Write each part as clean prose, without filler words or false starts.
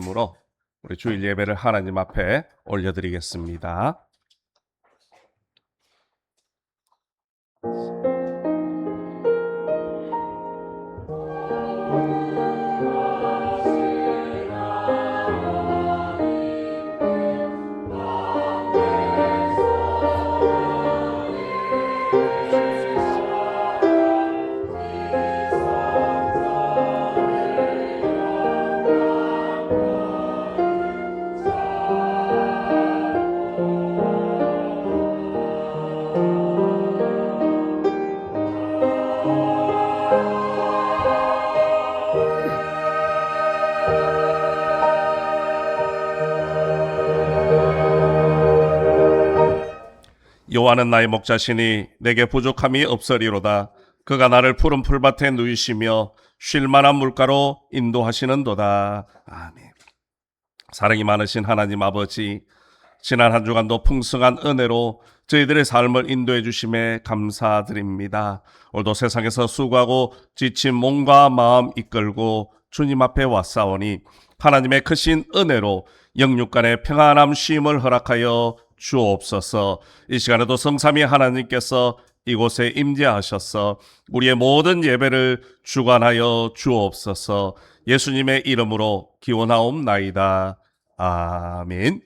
기쁨으로 우리 주일 예배를 하나님 앞에 올려드리겠습니다. 여호와는 나의 목자시니 내게 부족함이 없으리로다. 그가 나를 푸른 풀밭에 누이시며 쉴만한 물가로 인도하시는도다. 아멘. 사랑이 많으신 하나님 아버지, 지난 한 주간도 풍성한 은혜로 저희들의 삶을 인도해 주심에 감사드립니다. 오늘도 세상에서 수고하고 지친 몸과 마음 이끌고 주님 앞에 왔사오니 하나님의 크신 은혜로 영육간의 평안함 쉼을 허락하여 주옵소서. 이 시간에도 성삼위 하나님께서 이곳에 임재하셔서 우리의 모든 예배를 주관하여 주옵소서. 예수님의 이름으로 기원하옵나이다. 아멘.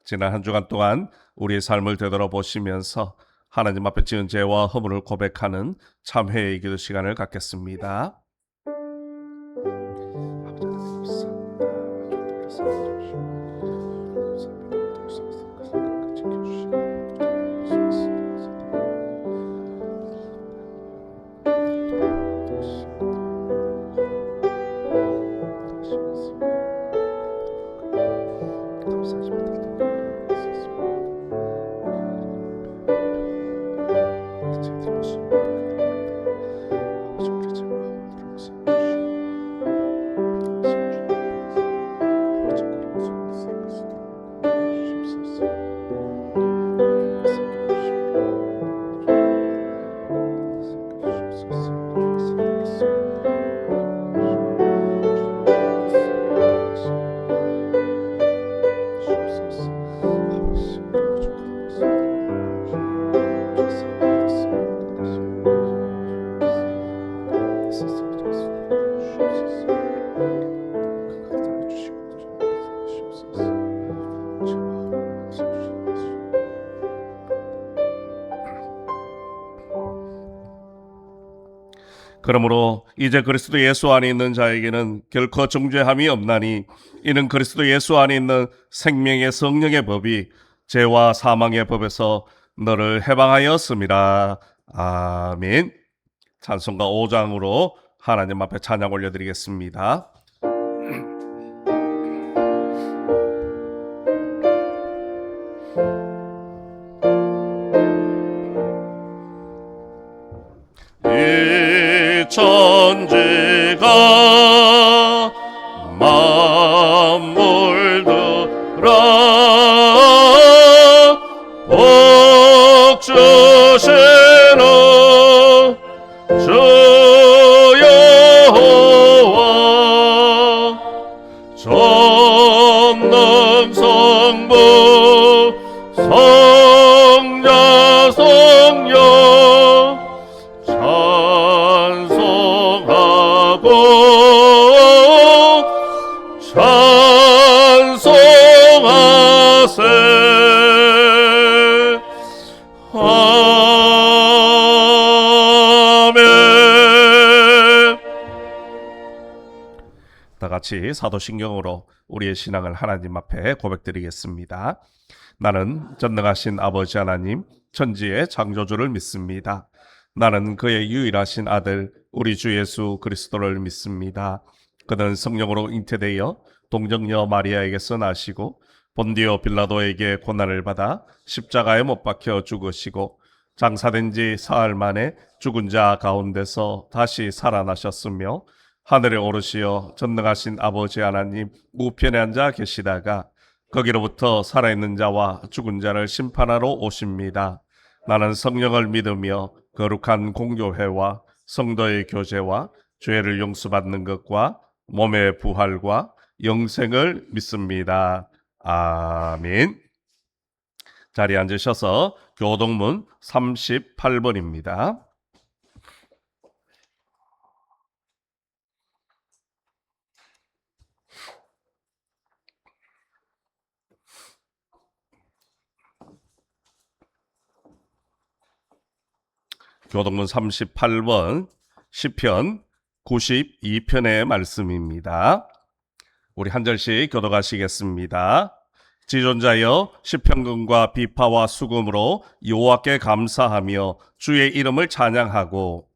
지난 한 주간 동안 우리의 삶을 되돌아보시면서 하나님 앞에 지은 죄와 허물을 고백하는 참회의 기도 시간을 갖겠습니다. 그러므로 이제 그리스도 예수 안에 있는 자에게는 결코 정죄함이 없나니 이는 그리스도 예수 안에 있는 생명의 성령의 법이 죄와 사망의 법에서 너를 해방하였습니다. 아멘. 찬송가 5장으로 하나님 앞에 찬양 올려드리겠습니다. 천지가 만물들아 복 주시는 주 여호와 전능 성부 성자 성령 찬송하세. 아멘. 다 같이 사도신경으로 우리의 신앙을 하나님 앞에 고백드리겠습니다. 나는 전능하신 아버지 하나님 천지의 창조주를 믿습니다. 나는 그의 유일하신 아들 우리 주 예수 그리스도를 믿습니다. 그는 성령으로 잉태되어 동정녀 마리아에게서 나시고 본디오 빌라도에게 고난을 받아 십자가에 못 박혀 죽으시고 장사된 지 사흘 만에 죽은 자 가운데서 다시 살아나셨으며 하늘에 오르시어 전능하신 아버지 하나님 우편에 앉아 계시다가 거기로부터 살아있는 자와 죽은 자를 심판하러 오십니다. 나는 성령을 믿으며 거룩한 공교회와 성도의 교제와 죄를 용서받는 것과 몸의 부활과 영생을 믿습니다. 아멘. 자리에 앉으셔서 교동문 38번입니다. 교동문 38번 시편 92편의 말씀입니다. 우리 한 절씩 교독하시겠습니다. 지존자여 시편금과 비파와 수금으로 여호와께 감사하며 주의 이름을 찬양하고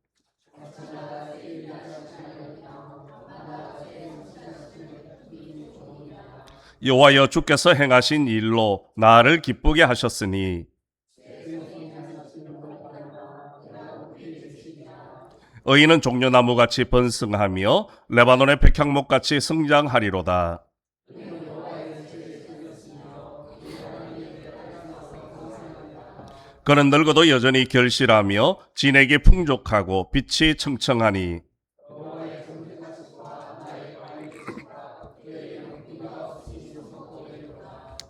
여호와여 주께서 행하신 일로 나를 기쁘게 하셨으니 의인은 종려나무같이 번성하며 레바논의 백향목같이 성장하리로다. 그는 늙어도 여전히 결실하며 진액이 풍족하고 빛이 청청하니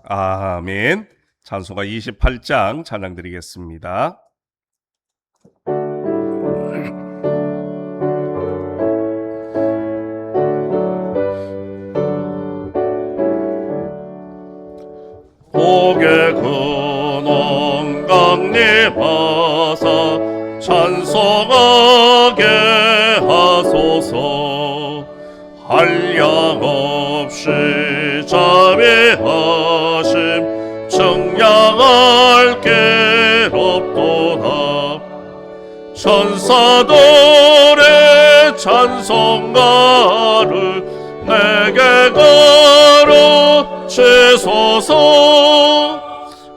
아멘. 찬송가 28장 찬양 드리겠습니다. 고개 근원 강림하사 찬송하게 하소서. 한량없이 자비하심 청량할 길없도다. 천사들의 찬송가를 내게 가르치소서.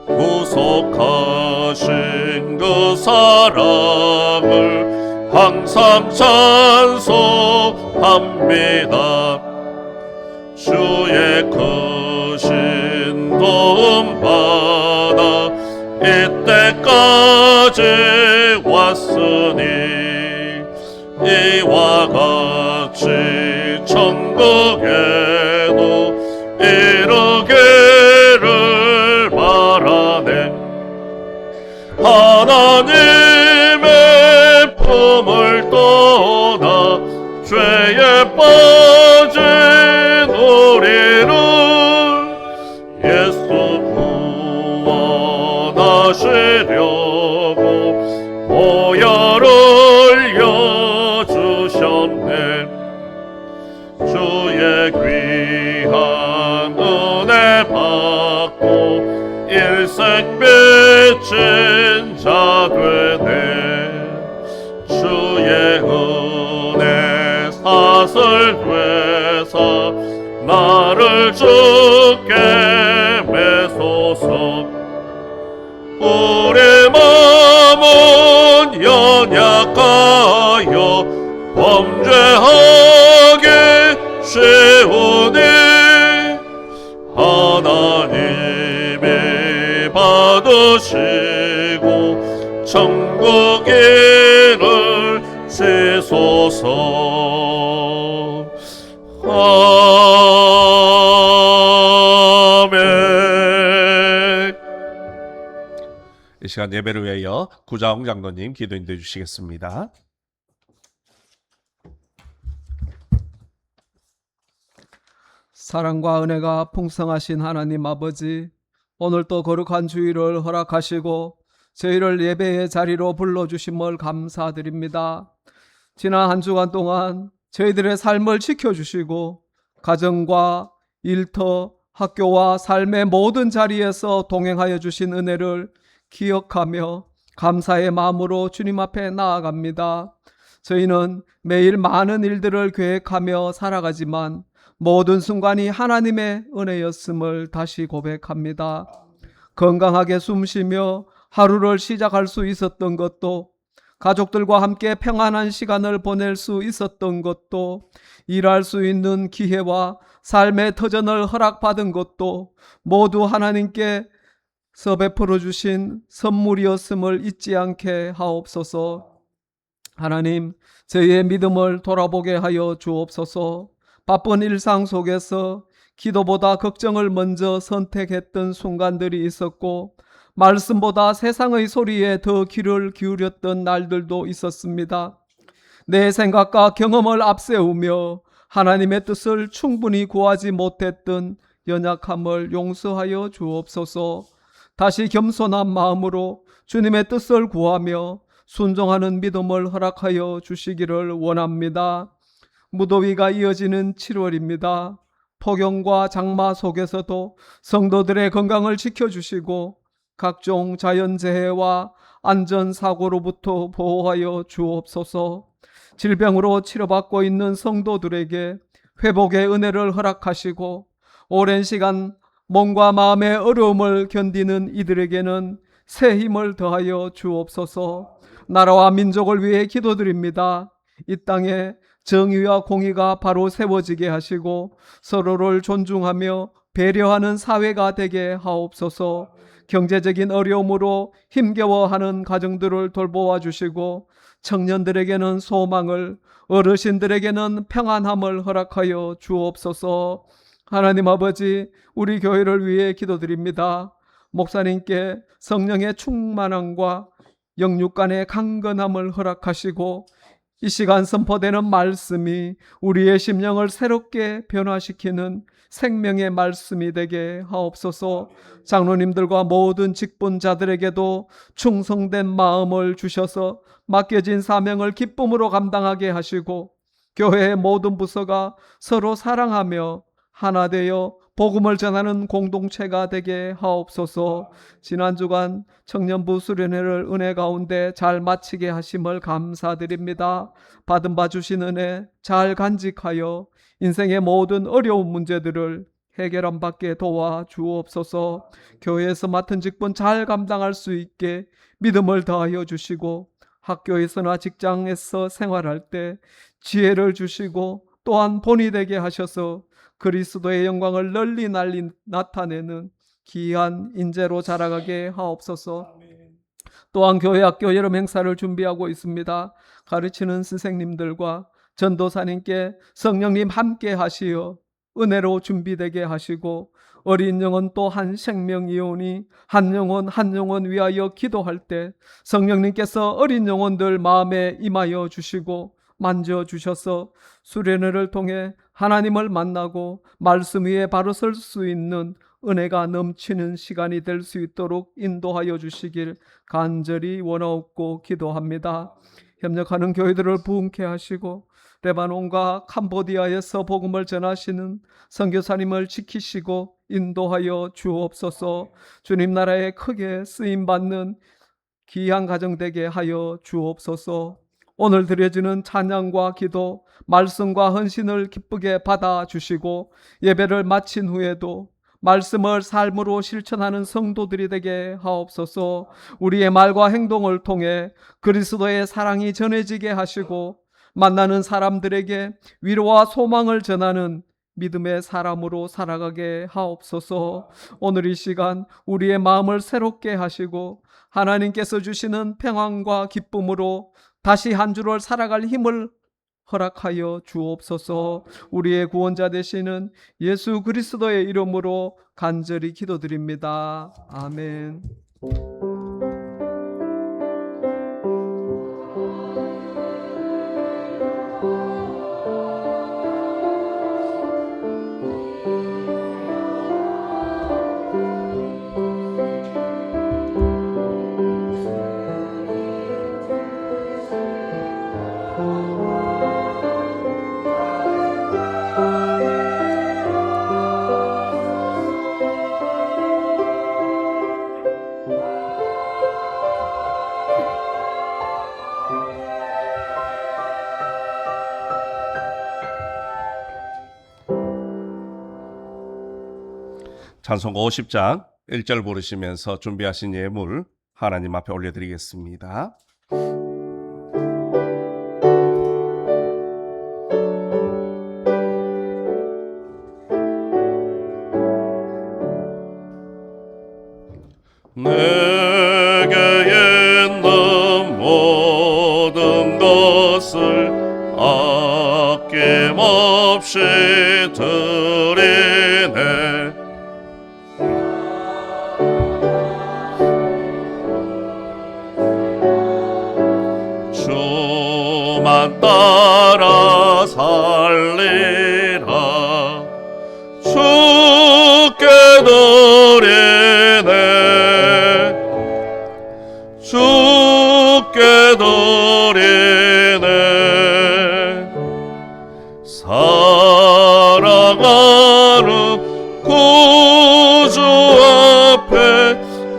구속하신 그 사랑을 항상 찬송합니다. 주의 크신 도움 받아 이때까지 왔으니 이와 같이 천국에도 이르기를 바라네. 하나님의 품을 떠나 죄에 빠진 우리를 예수 구원하시려고 보혈을 흘려주셨네. 주의 귀한 은혜 받고 일생 비친 자 되네. 주의 은혜 사슬 되사 나를 주께 매소서. 우리 마음은 연약하여 범죄하기 쉬우니 하나님이 받으시고 천국 일을 지소서. 아멘. 이 시간 예배를 위하여 구자홍 장로님 기도 인도해 주시겠습니다. 사랑과 은혜가 풍성하신 하나님 아버지, 오늘 또 거룩한 주일을 허락하시고 저희를 예배의 자리로 불러주심을 감사드립니다. 지난 한 주간 동안 저희들의 삶을 지켜주시고 가정과 일터, 학교와 삶의 모든 자리에서 동행하여 주신 은혜를 기억하며 감사의 마음으로 주님 앞에 나아갑니다. 저희는 매일 많은 일들을 계획하며 살아가지만 모든 순간이 하나님의 은혜였음을 다시 고백합니다. 건강하게 숨쉬며 하루를 시작할 수 있었던 것도, 가족들과 함께 평안한 시간을 보낼 수 있었던 것도, 일할 수 있는 기회와 삶의 터전을 허락받은 것도 모두 하나님께서 베풀어 주신 선물이었음을 잊지 않게 하옵소서. 하나님, 저희의 믿음을 돌아보게 하여 주옵소서. 바쁜 일상 속에서 기도보다 걱정을 먼저 선택했던 순간들이 있었고, 말씀보다 세상의 소리에 더 귀를 기울였던 날들도 있었습니다. 내 생각과 경험을 앞세우며 하나님의 뜻을 충분히 구하지 못했던 연약함을 용서하여 주옵소서. 다시 겸손한 마음으로 주님의 뜻을 구하며 순종하는 믿음을 허락하여 주시기를 원합니다. 무더위가 이어지는 7월입니다. 폭염과 장마 속에서도 성도들의 건강을 지켜주시고 각종 자연재해와 안전사고로부터 보호하여 주옵소서. 질병으로 치료받고 있는 성도들에게 회복의 은혜를 허락하시고, 오랜 시간 몸과 마음의 어려움을 견디는 이들에게는 새 힘을 더하여 주옵소서. 나라와 민족을 위해 기도드립니다. 이 땅에 정의와 공의가 바로 세워지게 하시고 서로를 존중하며 배려하는 사회가 되게 하옵소서. 경제적인 어려움으로 힘겨워하는 가정들을 돌보아 주시고 청년들에게는 소망을, 어르신들에게는 평안함을 허락하여 주옵소서. 하나님 아버지, 우리 교회를 위해 기도드립니다. 목사님께 성령의 충만함과 영육 간의 강건함을 허락하시고 이 시간 선포되는 말씀이 우리의 심령을 새롭게 변화시키는 생명의 말씀이 되게 하옵소서. 장로님들과 모든 직분자들에게도 충성된 마음을 주셔서 맡겨진 사명을 기쁨으로 감당하게 하시고 교회의 모든 부서가 서로 사랑하며 하나 되어 복음을 전하는 공동체가 되게 하옵소서. 지난 주간 청년부 수련회를 은혜 가운데 잘 마치게 하심을 감사드립니다. 받은 바 주신 은혜 잘 간직하여 인생의 모든 어려운 문제들을 해결함 받게 도와 주옵소서. 교회에서 맡은 직분 잘 감당할 수 있게 믿음을 더하여 주시고 학교에서나 직장에서 생활할 때 지혜를 주시고 또한 본이 되게 하셔서 그리스도의 영광을 널리 나타내는 귀한 인재로 자라가게 하옵소서. 또한 교회 학교 여름 행사를 준비하고 있습니다. 가르치는 선생님들과 전도사님께 성령님 함께 하시어 은혜로 준비되게 하시고 어린 영혼 또 한 생명이오니 한 영혼 위하여 기도할 때 성령님께서 어린 영혼들 마음에 임하여 주시고 만져주셔서 수련회를 통해 하나님을 만나고 말씀 위에 바로 설 수 있는 은혜가 넘치는 시간이 될 수 있도록 인도하여 주시길 간절히 원하옵고 기도합니다. 협력하는 교회들을 부흥케 하시고 레바논과 캄보디아에서 복음을 전하시는 선교사님을 지키시고 인도하여 주옵소서. 주님 나라에 크게 쓰임받는 귀한 가정 되게 하여 주옵소서. 오늘 드려지는 찬양과 기도, 말씀과 헌신을 기쁘게 받아주시고 예배를 마친 후에도 말씀을 삶으로 실천하는 성도들이 되게 하옵소서. 우리의 말과 행동을 통해 그리스도의 사랑이 전해지게 하시고 만나는 사람들에게 위로와 소망을 전하는 믿음의 사람으로 살아가게 하옵소서. 오늘 이 시간 우리의 마음을 새롭게 하시고 하나님께서 주시는 평안과 기쁨으로 다시 한 주를 살아갈 힘을 허락하여 주옵소서. 우리의 구원자 되시는 예수 그리스도의 이름으로 간절히 기도드립니다. 아멘. 찬송가 50장 1절 부르시면서 준비하신 예물 하나님 앞에 올려드리겠습니다. 내게 있는 모든 것을 아낌없이 난 따라 살리라. 주께 드리네 주께 드리네 살아가는 구주 앞에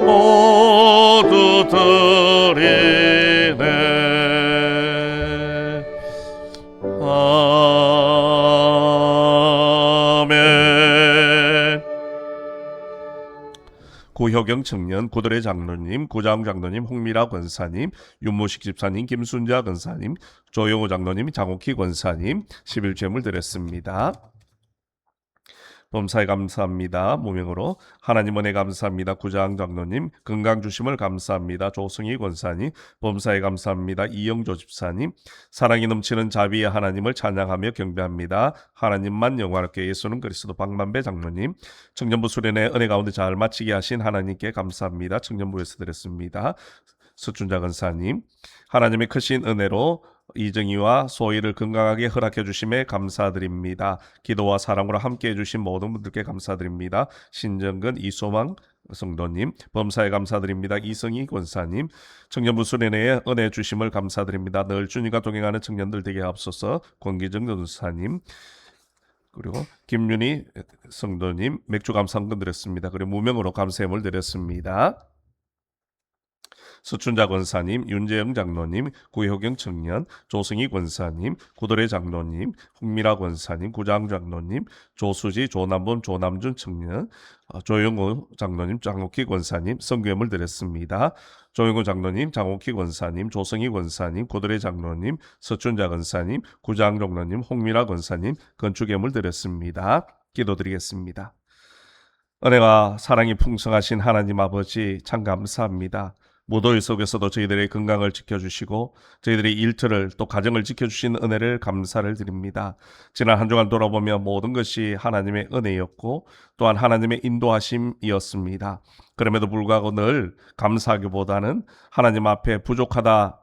모두 드리네. 아멘. 구효경 청년, 구들의 장로님, 구장 장로님, 홍미라 권사님, 윤무식 집사님, 김순자 권사님, 조용호 장로님, 장옥희 권사님 11죄물 드렸습니다. 범사에 감사합니다. 무명으로 하나님 은혜 감사합니다. 구장 장로님 건강 주심을 감사합니다. 조승희 권사님 범사에 감사합니다. 이영조 집사님 사랑이 넘치는 자비의 하나님을 찬양하며 경배합니다. 하나님만 영화롭게 예수는 그리스도 박만배 장로님 청년부 수련회 은혜 가운데 잘 마치게 하신 하나님께 감사합니다. 청년부에서 드렸습니다. 서춘자 권사님 하나님의 크신 은혜로 이정희와 소희를 건강하게 허락해 주심에 감사드립니다. 기도와 사랑으로 함께 해주신 모든 분들께 감사드립니다. 신정근 이소망 성도님 범사에 감사드립니다. 이성희 권사님 청년부 수련회에 은혜 주심을 감사드립니다. 늘 주님과 동행하는 청년들 되게 앞서서 권기정 전사님 그리고 김윤희 성도님 맥주 감사헌금 드렸습니다. 그리고 무명으로 감사함을 드렸습니다. 서춘자 권사님, 윤재영 장로님, 구효경 청년, 조승희 권사님, 구돌의 장로님, 홍미라 권사님, 구장 장로님, 조수지, 조남범, 조남준 청년, 조영호 장로님, 장옥희 권사님 성교함을 드렸습니다. 조영호 장로님, 장옥희 권사님, 조승희 권사님, 구돌의 장로님, 서춘자 권사님, 구장 장로님, 홍미라 권사님 건축예물 드렸습니다. 기도드리겠습니다. 은혜와 사랑이 풍성하신 하나님 아버지 참 감사합니다. 무더위 속에서도 저희들의 건강을 지켜주시고 저희들의 일터를 또 가정을 지켜주신 은혜를 감사를 드립니다. 지난 한 주간 돌아보며 모든 것이 하나님의 은혜였고 또한 하나님의 인도하심이었습니다. 그럼에도 불구하고 늘 감사하기보다는 하나님 앞에 부족하다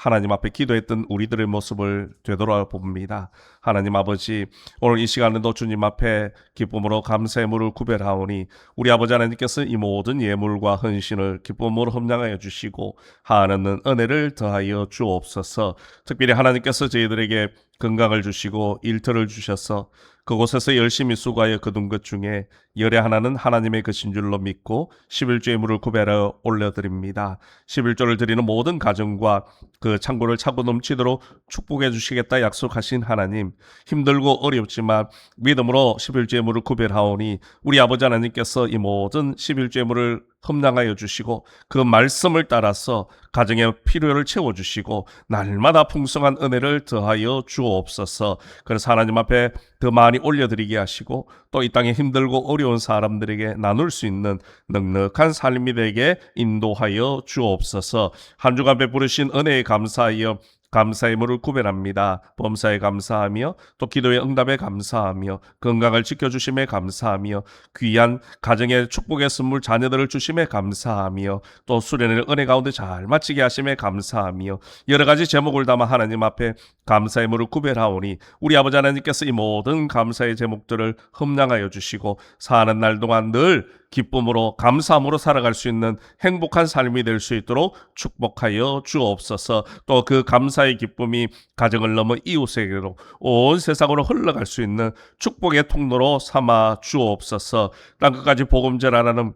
하나님 앞에 기도했던 우리들의 모습을 되돌아봅니다. 하나님 아버지 오늘 이 시간에도 주님 앞에 기쁨으로 감사의 물을 구별하오니 우리 아버지 하나님께서 이 모든 예물과 헌신을 기쁨으로 험량하여 주시고 하나는 은혜를 더하여 주옵소서. 특별히 하나님께서 저희들에게 건강을 주시고 일터를 주셔서 그곳에서 열심히 수고하여 거둔 것 중에 열의 하나는 하나님의 것인 줄로 믿고 11조의 물을 구별하여 올려드립니다. 11조를 드리는 모든 가정과 그 창고를 차고 넘치도록 축복해 주시겠다 약속하신 하나님, 힘들고 어렵지만 믿음으로 11조의 물을 구별하오니 우리 아버지 하나님께서 이 모든 11조의 물을 험량하여 주시고 그 말씀을 따라서 가정의 필요를 채워주시고 날마다 풍성한 은혜를 더하여 주옵소서. 그래서 하나님 앞에 더 많이 올려드리게 하시고 또 이 땅에 힘들고 어려운 사람들에게 나눌 수 있는 넉넉한 삶이 되게 인도하여 주옵소서. 한 주간 베푸르신 은혜에 감사하여 감사의 물을 구별합니다. 범사에 감사하며 또 기도의 응답에 감사하며 건강을 지켜주심에 감사하며 귀한 가정의 축복의 선물 자녀들을 주심에 감사하며 또 수련회를 은혜 가운데 잘 마치게 하심에 감사하며 여러 가지 제목을 담아 하나님 앞에 감사의 물을 구별하오니 우리 아버지 하나님께서 이 모든 감사의 제목들을 험량하여 주시고 사는 날 동안 늘 기쁨으로 감사함으로 살아갈 수 있는 행복한 삶이 될 수 있도록 축복하여 주옵소서. 또 그 감사의 기쁨이 가정을 넘어 이웃에게로 온 세상으로 흘러갈 수 있는 축복의 통로로 삼아 주옵소서. 땅끝까지 복음 전하라는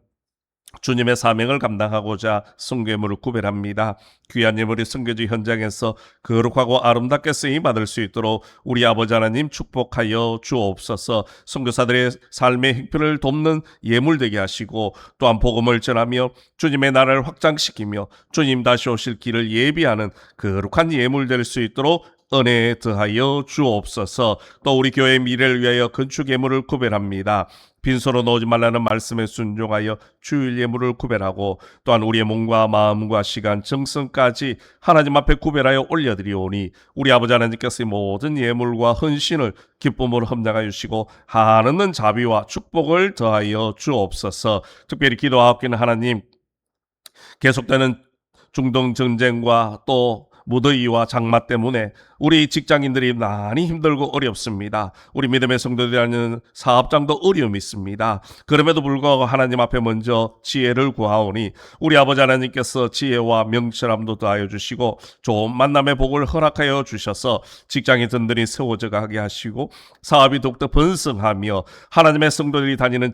주님의 사명을 감당하고자 성교물을 구별합니다. 귀한 예물이 성교지 현장에서 거룩하고 아름답게 쓰임받을 수 있도록 우리 아버지 하나님 축복하여 주옵소서. 선교사들의 삶의 행편을 돕는 예물 되게 하시고 또한 복음을 전하며 주님의 나라를 확장시키며 주님 다시 오실 길을 예비하는 거룩한 예물 될 수 있도록 은혜에 더하여 주옵소서. 또 우리 교회의 미래를 위하여 건축 예물을 구별합니다. 빈손으로 놓지 말라는 말씀에 순종하여 주일 예물을 구별하고 또한 우리의 몸과 마음과 시간, 정성까지 하나님 앞에 구별하여 올려드리오니 우리 아버지 하나님께서 모든 예물과 헌신을 기쁨으로 험량하여 주시고 하나는 자비와 축복을 더하여 주옵소서. 특별히 기도하옵기는 하나님 계속되는 중동 전쟁과 또 무더위와 장마 때문에 우리 직장인들이 많이 힘들고 어렵습니다. 우리 믿음의 성도들이라는 사업장도 어려움이 있습니다. 그럼에도 불구하고 하나님 앞에 먼저 지혜를 구하오니 우리 아버지 하나님께서 지혜와 명철함도 더하여 주시고 좋은 만남의 복을 허락하여 주셔서 직장인 든든히 세워져 가게 하시고 사업이 더욱더 번성하며 하나님의 성도들이 다니는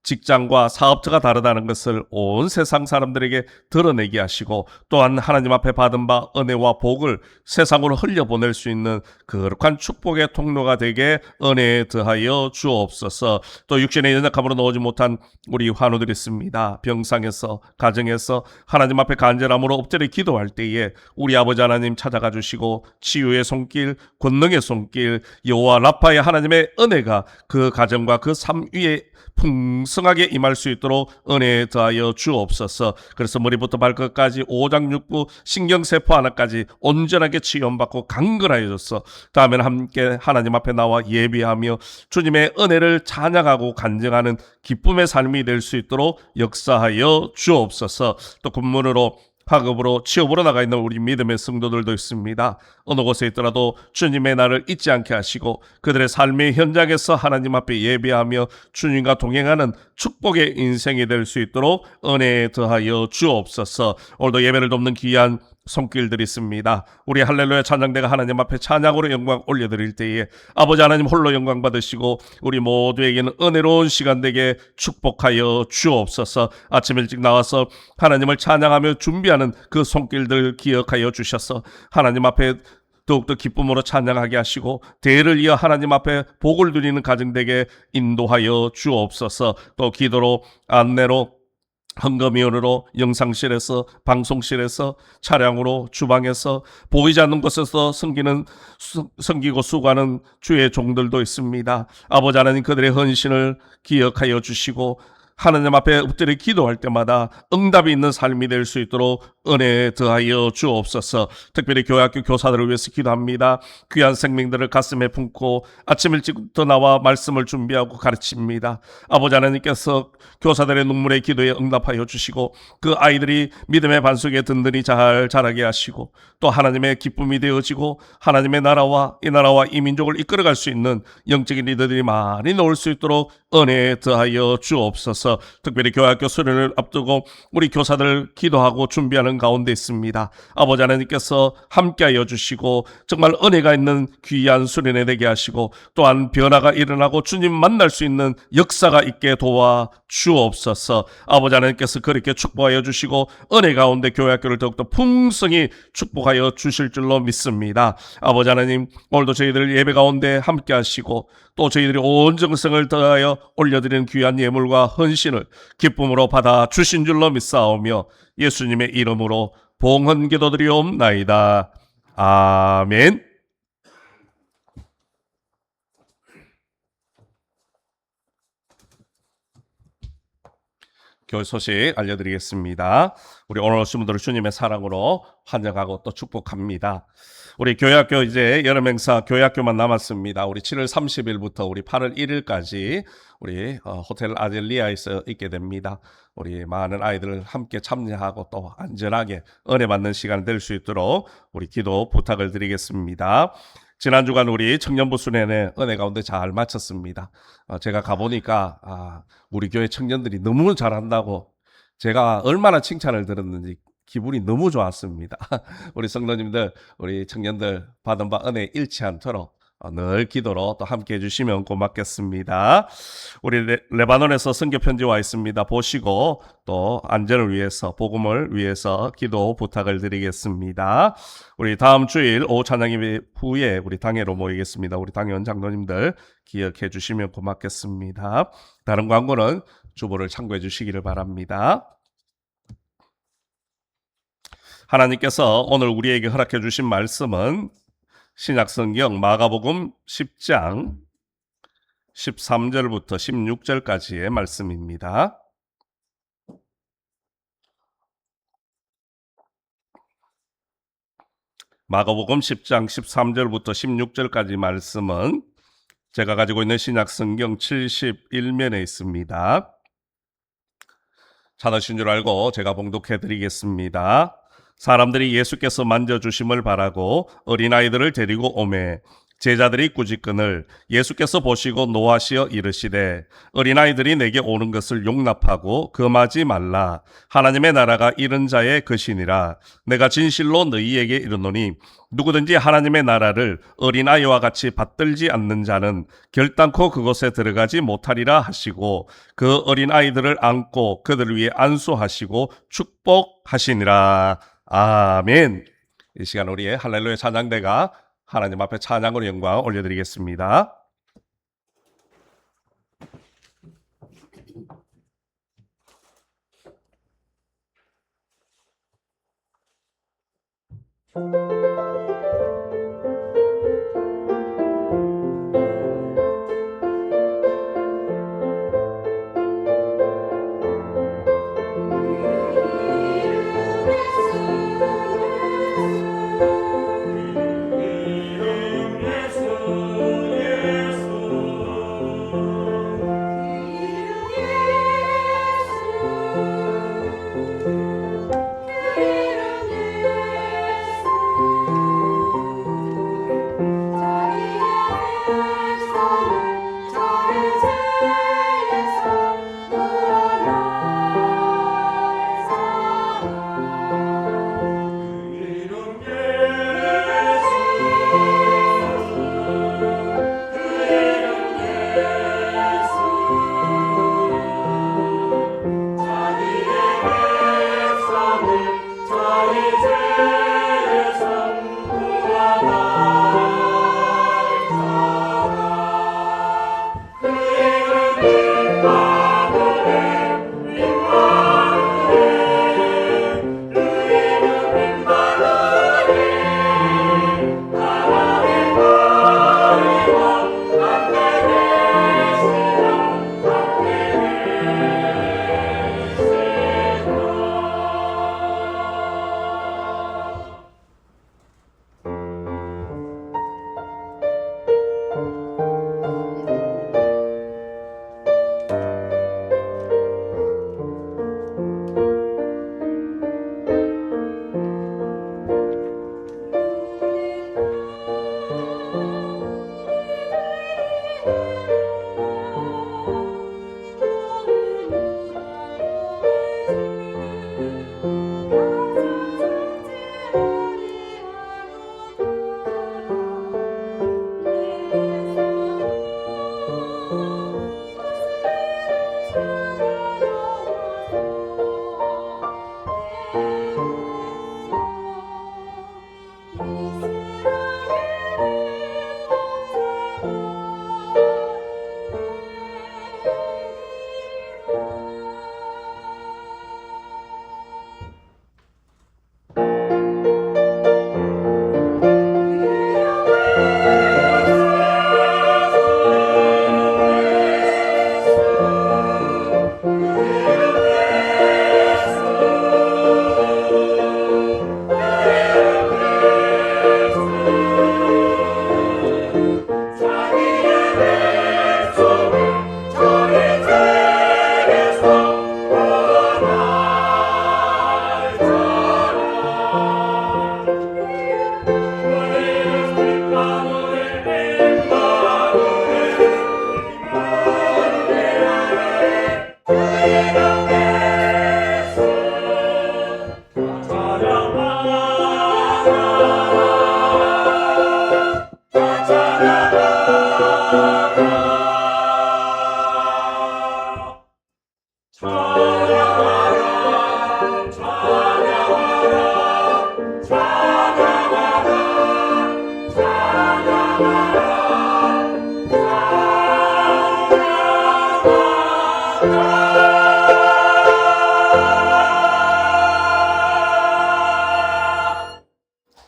직장과 사업처가 다르다는 것을 온 세상 사람들에게 드러내게 하시고 또한 하나님 앞에 받은 바 은혜와 복을 세상으로 흘려보낼 수 있는 거룩한 축복의 통로가 되게 은혜에 더하여 주옵소서. 또 육신의 연약함으로 나오지 못한 우리 환우들이 있습니다. 병상에서 가정에서 하나님 앞에 간절함으로 엎드려 기도할 때에 우리 아버지 하나님 찾아가 주시고 치유의 손길, 권능의 손길, 여호와 라파의 하나님의 은혜가 그 가정과 그 삶 위에 풍성하게 임할 수 있도록 은혜에 더하여 주옵소서. 그래서 머리부터 발끝까지 오장육부 신경세포 하나까지 온전하게 치유받고 강건하여져서 다음에는 함께 하나님 앞에 나와 예비하며 주님의 은혜를 찬양하고 간증하는 기쁨의 삶이 될 수 있도록 역사하여 주옵소서. 또 군문으로 학업으로 취업으로 나가 있는 우리 믿음의 성도들도 있습니다. 어느 곳에 있더라도 주님의 날을 잊지 않게 하시고 그들의 삶의 현장에서 하나님 앞에 예배하며 주님과 동행하는 축복의 인생이 될 수 있도록 은혜에 더하여 주옵소서. 오늘도 예배를 돕는 귀한 손길들이 있습니다. 우리 할렐루야 찬양대가 하나님 앞에 찬양으로 영광 올려드릴 때에 아버지 하나님 홀로 영광 받으시고 우리 모두에게는 은혜로운 시간 되게 축복하여 주옵소서. 아침 일찍 나와서 하나님을 찬양하며 준비하는 그 손길들 기억하여 주셔서 하나님 앞에 더욱더 기쁨으로 찬양하게 하시고 대를 이어 하나님 앞에 복을 누리는 가정 되게 인도하여 주옵소서. 또 기도로 안내로 헌금위원으로 영상실에서 방송실에서 차량으로 주방에서 보이지 않는 곳에서 섬기고 수고하는 주의 종들도 있습니다. 아버지 하나님 그들의 헌신을 기억하여 주시고 하나님 앞에 엎드려 기도할 때마다 응답이 있는 삶이 될 수 있도록 은혜에 더하여 주옵소서. 특별히 교회학교 교사들을 위해서 기도합니다. 귀한 생명들을 가슴에 품고 아침 일찍부터 나와 말씀을 준비하고 가르칩니다. 아버지 하나님께서 교사들의 눈물의 기도에 응답하여 주시고 그 아이들이 믿음의 반석에 든든히 잘 자라게 하시고 또 하나님의 기쁨이 되어지고 하나님의 나라와 이 민족을 이끌어갈 수 있는 영적인 리더들이 많이 나올 수 있도록 은혜에 더하여 주옵소서. 특별히 교회학교 수련을 앞두고 우리 교사들 기도하고 준비하는 가운데 있습니다. 아버지 하나님께서 함께하여 주시고 정말 은혜가 있는 귀한 수련회 되게 하시고 또한 변화가 일어나고 주님 만날 수 있는 역사가 있게 도와 주옵소서. 아버지 하나님께서 그렇게 축복하여 주시고 은혜 가운데 교회학교를 더욱더 풍성히 축복하여 주실 줄로 믿습니다. 아버지 하나님 오늘도 저희들 예배 가운데 함께 하시고 또 저희들이 온 정성을 다하여 올려드리는 귀한 예물과 헌신을 기쁨으로 받아 주신 줄로 믿사오며 예수님의 이름으로 봉헌 기도드리옵나이다. 아멘. 교회 소식 알려드리겠습니다. 우리 오늘 오신 분들을 주님의 사랑으로 환영하고 또 축복합니다. 우리 교회학교 이제 여름 행사 교회학교만 남았습니다. 우리 7월 30일부터 우리 8월 1일까지 우리 호텔 아델리아에서 있게 됩니다. 우리 많은 아이들 함께 참여하고 또 안전하게 은혜 받는 시간 될 수 있도록 우리 기도 부탁을 드리겠습니다. 지난 주간 우리 청년부 수련회 은혜 가운데 잘 마쳤습니다. 제가 가보니까 우리 교회 청년들이 너무 잘한다고 제가 얼마나 칭찬을 들었는지 기분이 너무 좋았습니다. 우리 성도님들, 우리 청년들 받은 바 은혜 잃지 않도록 늘 기도로 또 함께 해주시면 고맙겠습니다. 우리 레바논에서 선교 편지 와 있습니다. 보시고 또 안전을 위해서 복음을 위해서 기도 부탁을 드리겠습니다. 우리 다음 주일 오후 찬양 예배 후에 우리 당회로 모이겠습니다. 우리 당회원 장로님들 기억해 주시면 고맙겠습니다. 다른 광고는 주보를 참고해 주시기를 바랍니다. 하나님께서 오늘 우리에게 허락해 주신 말씀은 신약성경 마가복음 10장 13절부터 16절까지의 말씀입니다. 마가복음 10장 13절부터 16절까지 말씀은 제가 가지고 있는 신약성경 71면에 있습니다. 찾으신 줄 알고 제가 봉독해 드리겠습니다. 사람들이 예수께서 만져주심을 바라고 어린아이들을 데리고 오매 제자들이 꾸짖거늘 예수께서 보시고 노하시어 이르시되 어린아이들이 내게 오는 것을 용납하고 금하지 말라. 하나님의 나라가 이른 자의 것이니라. 내가 진실로 너희에게 이르노니 누구든지 하나님의 나라를 어린아이와 같이 받들지 않는 자는 결단코 그곳에 들어가지 못하리라 하시고 그 어린아이들을 안고 그들을 위해 안수하시고 축복하시니라. 아멘. 이 시간 우리의 할렐루야 찬양대가 하나님 앞에 찬양으로 영광 올려드리겠습니다.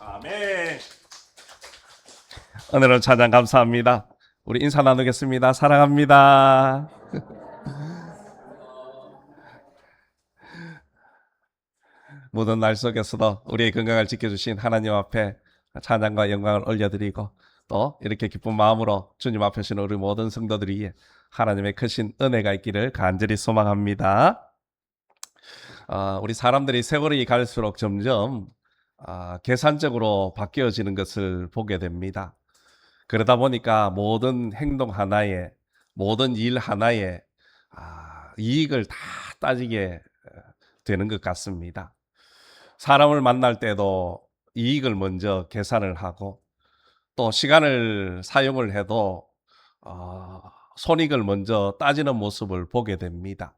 아멘. 오늘은 찬양 감사합니다. 우리 인사 나누겠습니다. 사랑합니다. 모든 날 속에서도 우리의 건강을 지켜주신 하나님 앞에 찬양과 영광을 올려드리고 또 이렇게 기쁜 마음으로 주님 앞에 서는 우리 모든 성도들이 하나님의 크신 은혜가 있기를 간절히 소망합니다. 우리 사람들이 세월이 갈수록 점점 계산적으로 바뀌어지는 것을 보게 됩니다. 그러다 보니까 모든 행동 하나에, 모든 일 하나에 이익을 다 따지게 되는 것 같습니다. 사람을 만날 때도 이익을 먼저 계산을 하고, 또 시간을 사용을 해도 손익을 먼저 따지는 모습을 보게 됩니다.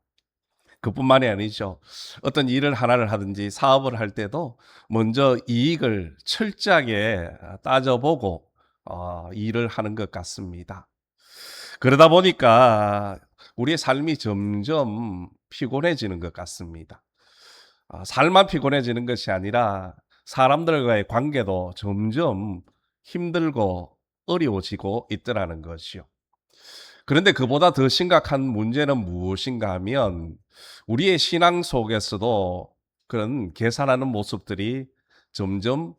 그뿐만이 아니죠. 어떤 일을 하나를 하든지 사업을 할 때도 먼저 이익을 철저하게 따져보고 일을 하는 것 같습니다. 그러다 보니까 우리의 삶이 점점 피곤해지는 것 같습니다. 삶만 피곤해지는 것이 아니라 사람들과의 관계도 점점 힘들고 어려워지고 있더라는 것이요. 그런데 그보다 더 심각한 문제는 무엇인가 하면 우리의 신앙 속에서도 그런 계산하는 모습들이 점점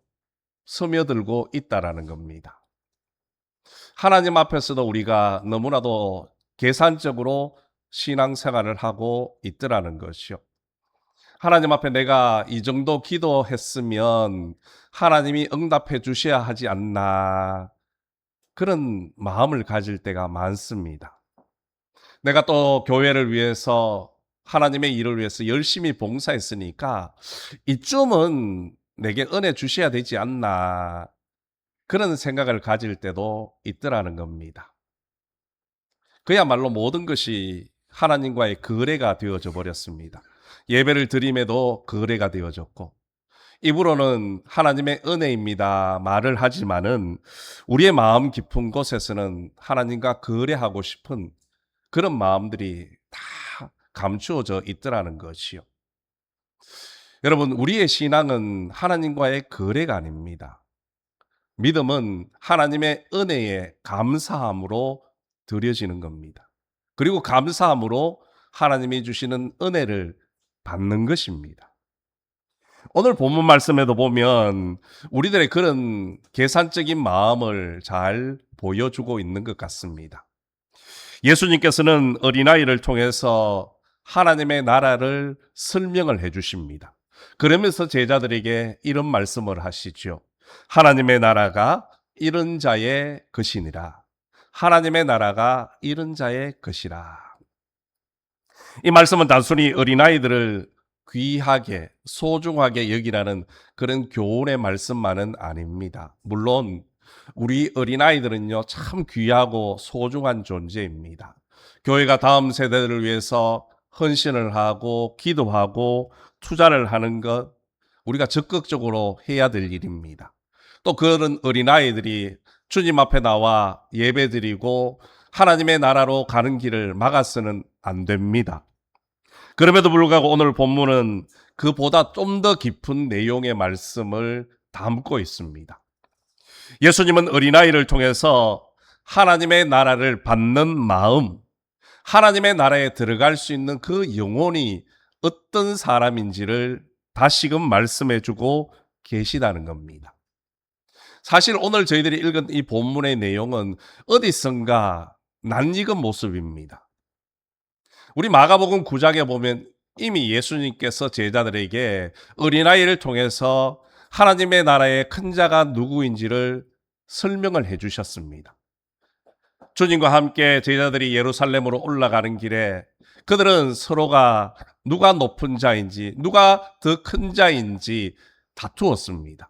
스며들고 있다라는 겁니다. 하나님 앞에서도 우리가 너무나도 계산적으로 신앙생활을 하고 있더라는 것이요. 하나님 앞에 내가 이 정도 기도했으면 하나님이 응답해 주셔야 하지 않나, 그런 마음을 가질 때가 많습니다. 내가 또 교회를 위해서, 하나님의 일을 위해서 열심히 봉사했으니까 이쯤은 내게 은혜 주셔야 되지 않나, 그런 생각을 가질 때도 있더라는 겁니다. 그야말로 모든 것이 하나님과의 거래가 되어져 버렸습니다. 예배를 드림에도 거래가 되어졌고, 입으로는 하나님의 은혜입니다 말을 하지만은 우리의 마음 깊은 곳에서는 하나님과 거래하고 싶은 그런 마음들이 다 감추어져 있더라는 것이요. 여러분, 우리의 신앙은 하나님과의 거래가 아닙니다. 믿음은 하나님의 은혜에 감사함으로 드려지는 겁니다. 그리고 감사함으로 하나님이 주시는 은혜를 받는 것입니다. 오늘 본문 말씀에도 보면 우리들의 그런 계산적인 마음을 잘 보여주고 있는 것 같습니다. 예수님께서는 어린아이를 통해서 하나님의 나라를 설명을 해 주십니다. 그러면서 제자들에게 이런 말씀을 하시죠. 하나님의 나라가 이런 자의 것이니라. 하나님의 나라가 이런 자의 것이라. 이 말씀은 단순히 어린아이들을 귀하게, 소중하게 여기라는 그런 교훈의 말씀만은 아닙니다. 물론 우리 어린아이들은요, 참 귀하고 소중한 존재입니다. 교회가 다음 세대를 위해서 헌신을 하고 기도하고 투자를 하는 것, 우리가 적극적으로 해야 될 일입니다. 또 그런 어린아이들이 주님 앞에 나와 예배드리고 하나님의 나라로 가는 길을 막아서는 안 됩니다. 그럼에도 불구하고 오늘 본문은 그보다 좀 더 깊은 내용의 말씀을 담고 있습니다. 예수님은 어린아이를 통해서 하나님의 나라를 받는 마음, 하나님의 나라에 들어갈 수 있는 그 영혼이 어떤 사람인지를 다시금 말씀해 주고 계시다는 겁니다. 사실 오늘 저희들이 읽은 이 본문의 내용은 어디선가 낯익은 모습입니다. 우리 마가복음 9장에 보면 이미 예수님께서 제자들에게 어린아이를 통해서 하나님의 나라의 큰 자가 누구인지를 설명을 해 주셨습니다. 주님과 함께 제자들이 예루살렘으로 올라가는 길에 그들은 서로가 누가 높은 자인지, 누가 더 큰 자인지 다투었습니다.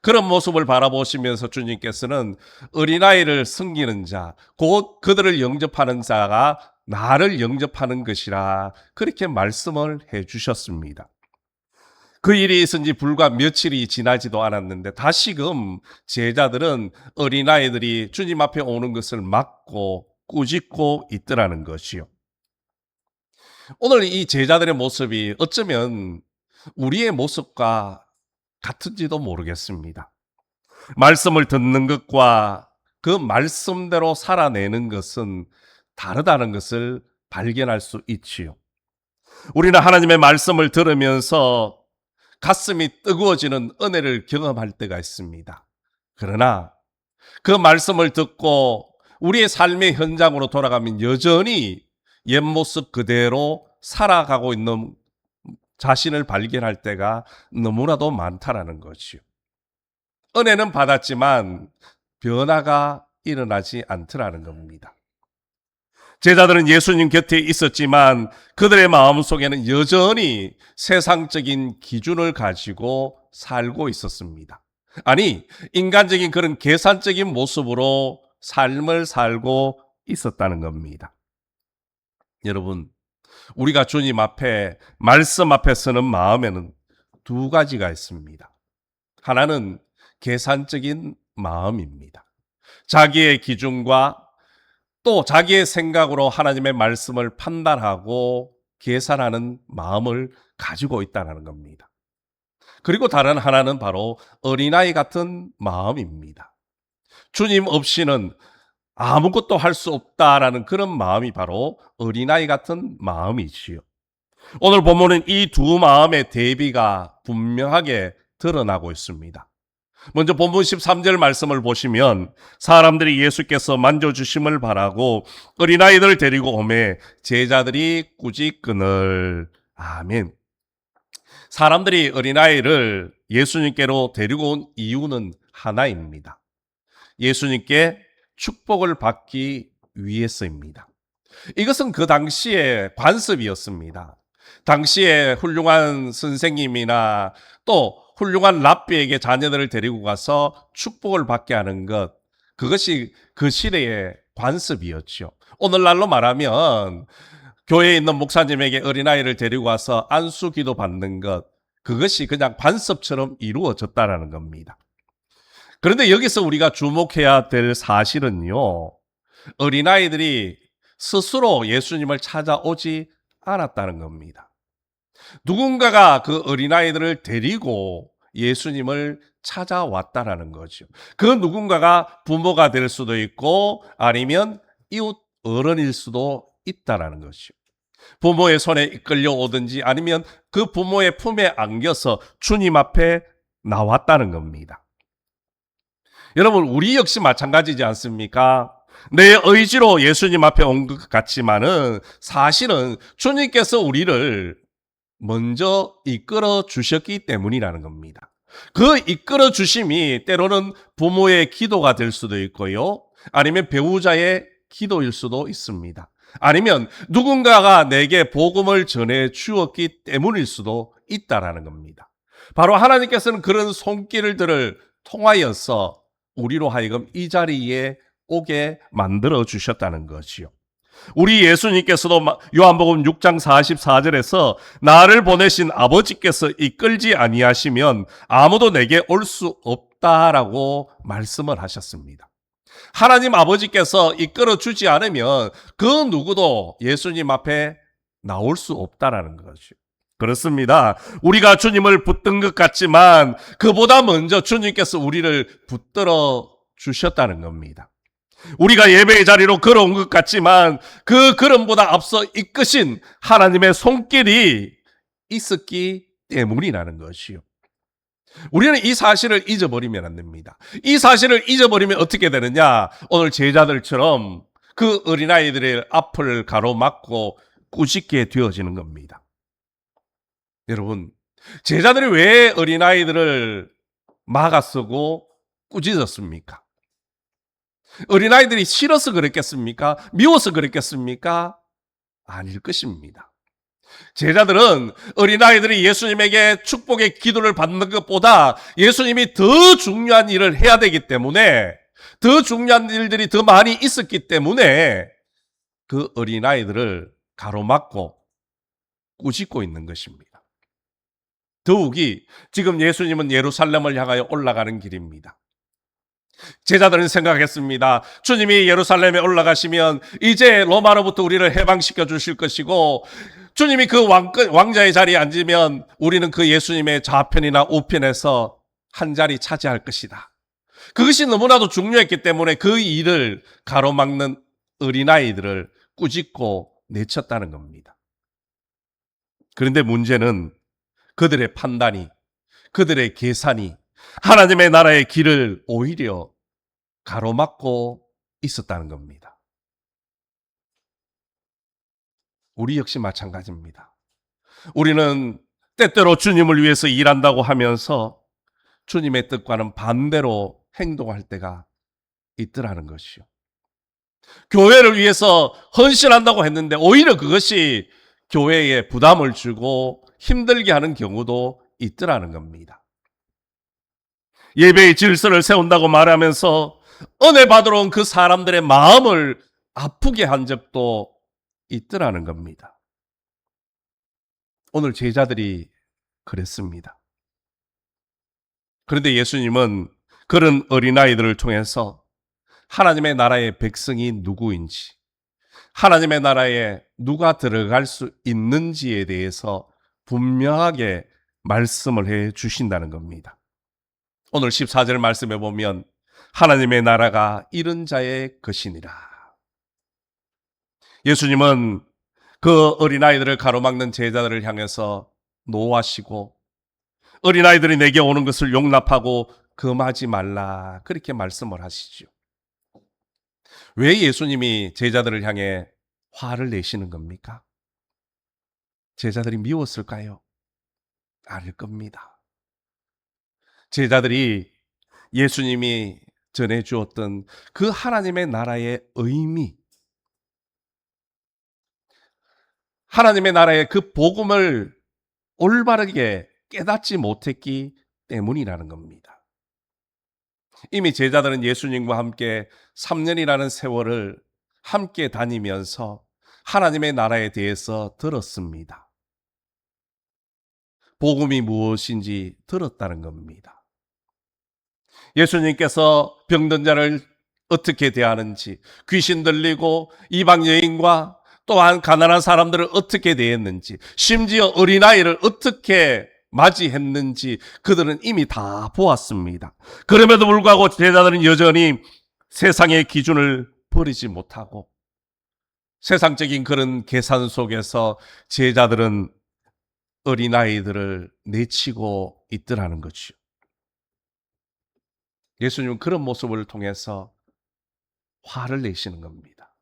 그런 모습을 바라보시면서 주님께서는 어린아이를 섬기는 자, 곧 그들을 영접하는 자가 나를 영접하는 것이라, 그렇게 말씀을 해 주셨습니다. 그 일이 있은 지 불과 며칠이 지나지도 않았는데 다시금 제자들은 어린아이들이 주님 앞에 오는 것을 막고 꾸짖고 있더라는 것이요. 오늘 이 제자들의 모습이 어쩌면 우리의 모습과 같은지도 모르겠습니다. 말씀을 듣는 것과 그 말씀대로 살아내는 것은 다르다는 것을 발견할 수 있지요. 우리는 하나님의 말씀을 들으면서 가슴이 뜨거워지는 은혜를 경험할 때가 있습니다. 그러나 그 말씀을 듣고 우리의 삶의 현장으로 돌아가면 여전히 옛 모습 그대로 살아가고 있는 자신을 발견할 때가 너무나도 많다라는 거지요. 은혜는 받았지만 변화가 일어나지 않더라는 겁니다. 제자들은 예수님 곁에 있었지만 그들의 마음속에는 여전히 세상적인 기준을 가지고 살고 있었습니다. 아니, 인간적인 그런 계산적인 모습으로 삶을 살고 있었다는 겁니다. 여러분, 우리가 주님 앞에, 말씀 앞에 서는 마음에는 두 가지가 있습니다. 하나는 계산적인 마음입니다. 자기의 기준과 또 자기의 생각으로 하나님의 말씀을 판단하고 계산하는 마음을 가지고 있다는 겁니다. 그리고 다른 하나는 바로 어린아이 같은 마음입니다. 주님 없이는 아무것도 할 수 없다라는 그런 마음이 바로 어린아이 같은 마음이지요. 오늘 본문은 이 두 마음의 대비가 분명하게 드러나고 있습니다. 먼저 본문 13절 말씀을 보시면 사람들이 예수께서 만져주심을 바라고 어린아이들을 데리고 오매 제자들이 꾸짖거늘. 아멘. 사람들이 어린아이를 예수님께로 데리고 온 이유는 하나입니다. 예수님께 축복을 받기 위해서입니다. 이것은 그 당시의 관습이었습니다. 당시에 훌륭한 선생님이나 또 훌륭한 랍비에게 자녀들을 데리고 가서 축복을 받게 하는 것, 그것이 그 시대의 관습이었죠. 오늘날로 말하면 교회에 있는 목사님에게 어린아이를 데리고 와서 안수 기도 받는 것, 그것이 그냥 관습처럼 이루어졌다는 겁니다. 그런데 여기서 우리가 주목해야 될 사실은요, 어린아이들이 스스로 예수님을 찾아오지 않았다는 겁니다. 누군가가 그 어린아이들을 데리고 예수님을 찾아왔다라는 거죠. 그 누군가가 부모가 될 수도 있고 아니면 이웃 어른일 수도 있다라는 것이죠. 부모의 손에 이끌려 오든지 아니면 그 부모의 품에 안겨서 주님 앞에 나왔다는 겁니다. 여러분, 우리 역시 마찬가지지 않습니까? 내 의지로 예수님 앞에 온 것 같지만은 사실은 주님께서 우리를 먼저 이끌어 주셨기 때문이라는 겁니다. 그 이끌어 주심이 때로는 부모의 기도가 될 수도 있고요. 아니면 배우자의 기도일 수도 있습니다. 아니면 누군가가 내게 복음을 전해 주었기 때문일 수도 있다라는 겁니다. 바로 하나님께서는 그런 손길들을 통하여서 우리로 하여금 이 자리에 오게 만들어 주셨다는 것이요. 우리 예수님께서도 요한복음 6장 44절에서 나를 보내신 아버지께서 이끌지 아니하시면 아무도 내게 올 수 없다라고 말씀을 하셨습니다. 하나님 아버지께서 이끌어 주지 않으면 그 누구도 예수님 앞에 나올 수 없다라는 거죠. 그렇습니다. 우리가 주님을 붙든 것 같지만 그보다 먼저 주님께서 우리를 붙들어 주셨다는 겁니다. 우리가 예배의 자리로 걸어온 것 같지만 그 걸음보다 앞서 이끄신 하나님의 손길이 있었기 때문이라는 것이요. 우리는 이 사실을 잊어버리면 안 됩니다. 이 사실을 잊어버리면 어떻게 되느냐? 오늘 제자들처럼 그 어린아이들의 앞을 가로막고 꾸짖게 되어지는 겁니다. 여러분, 제자들이 왜 어린아이들을 막아서고 꾸짖었습니까? 어린아이들이 싫어서 그랬겠습니까? 미워서 그랬겠습니까? 아닐 것입니다. 제자들은 어린아이들이 예수님에게 축복의 기도를 받는 것보다 예수님이 더 중요한 일을 해야 되기 때문에, 더 중요한 일들이 더 많이 있었기 때문에 그 어린아이들을 가로막고 꾸짖고 있는 것입니다. 더욱이 지금 예수님은 예루살렘을 향하여 올라가는 길입니다. 제자들은 생각했습니다. 주님이 예루살렘에 올라가시면 이제 로마로부터 우리를 해방시켜 주실 것이고 주님이 그 왕자의 자리에 앉으면 우리는 그 예수님의 좌편이나 우편에서 한 자리 차지할 것이다. 그것이 너무나도 중요했기 때문에 그 일을 가로막는 어린아이들을 꾸짖고 내쳤다는 겁니다. 그런데 문제는 그들의 판단이, 그들의 계산이 하나님의 나라의 길을 오히려 가로막고 있었다는 겁니다. 우리 역시 마찬가지입니다. 우리는 때때로 주님을 위해서 일한다고 하면서 주님의 뜻과는 반대로 행동할 때가 있더라는 것이요. 교회를 위해서 헌신한다고 했는데 오히려 그것이 교회에 부담을 주고 힘들게 하는 경우도 있더라는 겁니다. 예배의 질서를 세운다고 말하면서 은혜 받으러 온 그 사람들의 마음을 아프게 한 적도 있더라는 겁니다. 오늘 제자들이 그랬습니다. 그런데 예수님은 그런 어린아이들을 통해서 하나님의 나라의 백성이 누구인지, 하나님의 나라에 누가 들어갈 수 있는지에 대해서 분명하게 말씀을 해 주신다는 겁니다. 오늘 14절 말씀에 보면 하나님의 나라가 이런 자의 것이니라. 예수님은 그 어린아이들을 가로막는 제자들을 향해서 노하시고 어린아이들이 내게 오는 것을 용납하고 금하지 말라 그렇게 말씀을 하시죠. 왜 예수님이 제자들을 향해 화를 내시는 겁니까? 제자들이 미웠을까요? 아닐 겁니다. 제자들이 예수님이 전해주었던 그 하나님의 나라의 의미, 하나님의 나라의 그 복음을 올바르게 깨닫지 못했기 때문이라는 겁니다. 이미 제자들은 예수님과 함께 3년이라는 세월을 함께 다니면서 하나님의 나라에 대해서 들었습니다. 복음이 무엇인지 들었다는 겁니다. 예수님께서 병든 자를 어떻게 대하는지, 귀신 들리고 이방 여인과 또한 가난한 사람들을 어떻게 대했는지, 심지어 어린아이를 어떻게 맞이했는지 그들은 이미 다 보았습니다. 그럼에도 불구하고 제자들은 여전히 세상의 기준을 버리지 못하고 세상적인 그런 계산 속에서 제자들은 어린아이들을 내치고 있더라는 거죠. 예수님은 그런 모습을 통해서 화를 내시는 겁니다.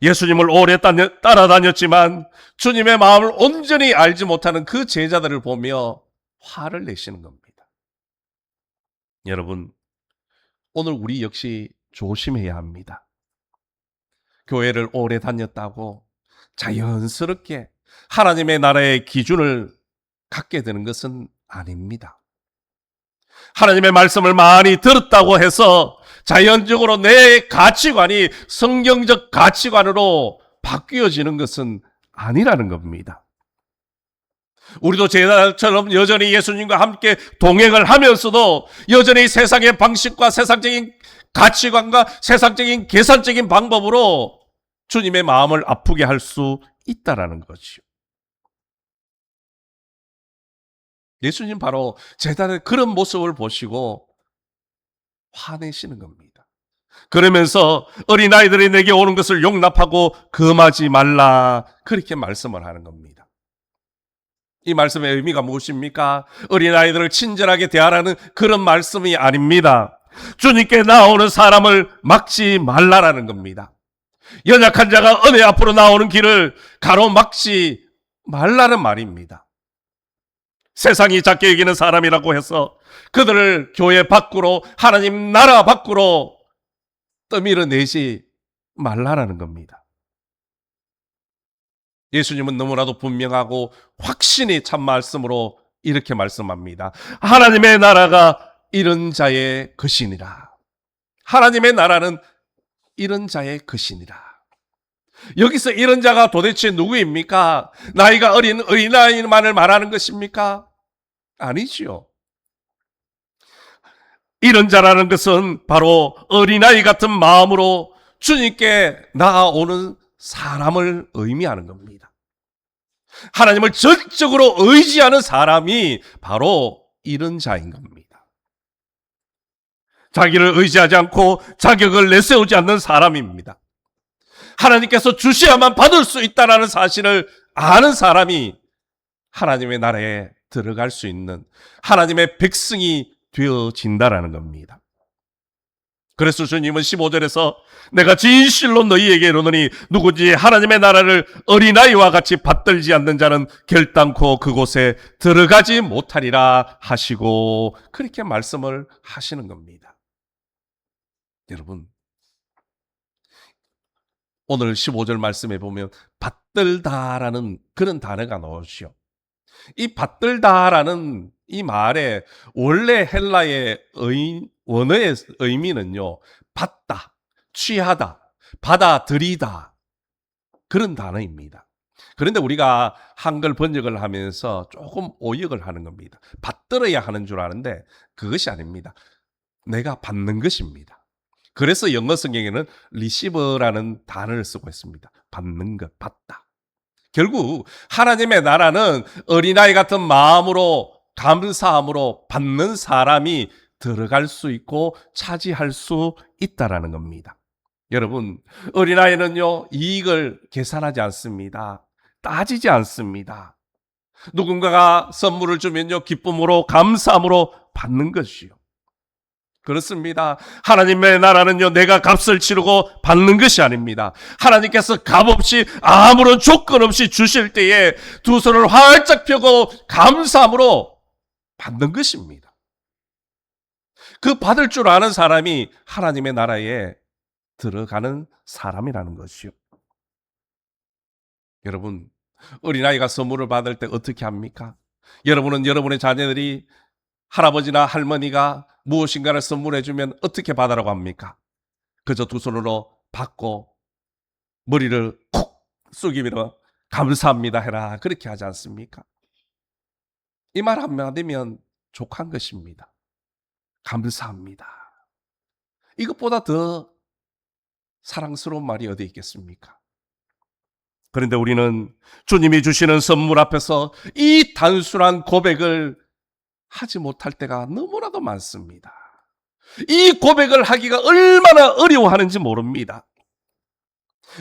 예수님을 오래 따라다녔지만 주님의 마음을 온전히 알지 못하는 그 제자들을 보며 화를 내시는 겁니다. 여러분, 오늘 우리 역시 조심해야 합니다. 교회를 오래 다녔다고 자연스럽게 하나님의 나라의 기준을 갖게 되는 것은 아닙니다. 하나님의 말씀을 많이 들었다고 해서 자연적으로 내 가치관이 성경적 가치관으로 바뀌어지는 것은 아니라는 겁니다. 우리도 제자처럼 여전히 예수님과 함께 동행을 하면서도 여전히 세상의 방식과 세상적인 가치관과 세상적인 계산적인 방법으로 주님의 마음을 아프게 할 수 있다라는 거죠. 예수님 바로 제자의 그런 모습을 보시고 화내시는 겁니다. 그러면서 어린아이들이 내게 오는 것을 용납하고 금하지 말라 그렇게 말씀을 하는 겁니다. 이 말씀의 의미가 무엇입니까? 어린아이들을 친절하게 대하라는 그런 말씀이 아닙니다. 주님께 나오는 사람을 막지 말라라는 겁니다. 연약한 자가 은혜 앞으로 나오는 길을 가로막지 말라는 말입니다. 세상이 작게 여기는 사람이라고 해서 그들을 교회 밖으로 하나님 나라 밖으로 떠밀어내지 말라라는 겁니다. 예수님은 너무나도 분명하고 확신이 찬 말씀으로 이렇게 말씀합니다. 하나님의 나라가 이런 자의 것이니라. 하나님의 나라는 이런 자의 것이니라. 여기서 이런 자가 도대체 누구입니까? 나이가 어린 어린아이만을 말하는 것입니까? 아니지요. 이런 자라는 것은 바로 어린아이 같은 마음으로 주님께 나아오는 사람을 의미하는 겁니다. 하나님을 전적으로 의지하는 사람이 바로 이런 자인 겁니다. 자기를 의지하지 않고 자격을 내세우지 않는 사람입니다. 하나님께서 주셔야만 받을 수 있다는 사실을 아는 사람이 하나님의 나라에 들어갈 수 있는 하나님의 백성이 되어진다라는 겁니다. 그래서 주님은 15절에서 내가 진실로 너희에게 이르노니 누구지 하나님의 나라를 어린아이와 같이 받들지 않는 자는 결단코 그곳에 들어가지 못하리라 하시고 그렇게 말씀을 하시는 겁니다. 여러분, 오늘 15절 말씀에 보면 받들다라는 그런 단어가 나오죠. 이 받들다라는 이 말의 원래 헬라의 원어의 의미는요, 받다, 취하다, 받아들이다 그런 단어입니다. 그런데 우리가 한글 번역을 하면서 조금 오역을 하는 겁니다. 받들어야 하는 줄 아는데 그것이 아닙니다. 내가 받는 것입니다. 그래서 영어 성경에는 receive라는 단어를 쓰고 있습니다. 받는 것, 받다. 결국 하나님의 나라는 어린아이 같은 마음으로 감사함으로 받는 사람이 들어갈 수 있고 차지할 수 있다라는 겁니다. 여러분, 어린아이는요, 이익을 계산하지 않습니다. 따지지 않습니다. 누군가가 선물을 주면요, 기쁨으로 감사함으로 받는 것이요. 그렇습니다. 하나님의 나라는요, 내가 값을 치르고 받는 것이 아닙니다. 하나님께서 값없이 아무런 조건 없이 주실 때에 두 손을 활짝 펴고 감사함으로 받는 것입니다. 그 받을 줄 아는 사람이 하나님의 나라에 들어가는 사람이라는 것이요. 여러분, 어린아이가 선물을 받을 때 어떻게 합니까? 여러분은 여러분의 자녀들이 할아버지나 할머니가 무엇인가를 선물해 주면 어떻게 받으라고 합니까? 그저 두 손으로 받고 머리를 콕 숙이며 감사합니다 해라. 그렇게 하지 않습니까? 이 말 한마디면 족한 것입니다. 감사합니다. 이것보다 더 사랑스러운 말이 어디 있겠습니까? 그런데 우리는 주님이 주시는 선물 앞에서 이 단순한 고백을 하지 못할 때가 너무나도 많습니다. 이 고백을 하기가 얼마나 어려워하는지 모릅니다.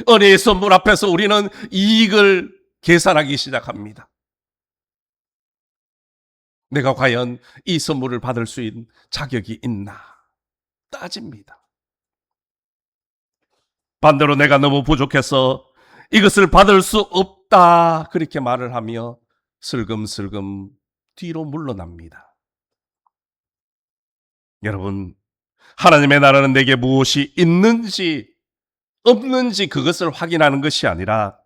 은혜의 선물 앞에서 우리는 이익을 계산하기 시작합니다. 내가 과연 이 선물을 받을 수 있는 자격이 있나 따집니다. 반대로 내가 너무 부족해서 이것을 받을 수 없다 그렇게 말을 하며 슬금슬금 뒤로 물러납니다. 여러분, 하나님의 나라는 내게 무엇이 있는지 없는지 그것을 확인하는 것이 아니라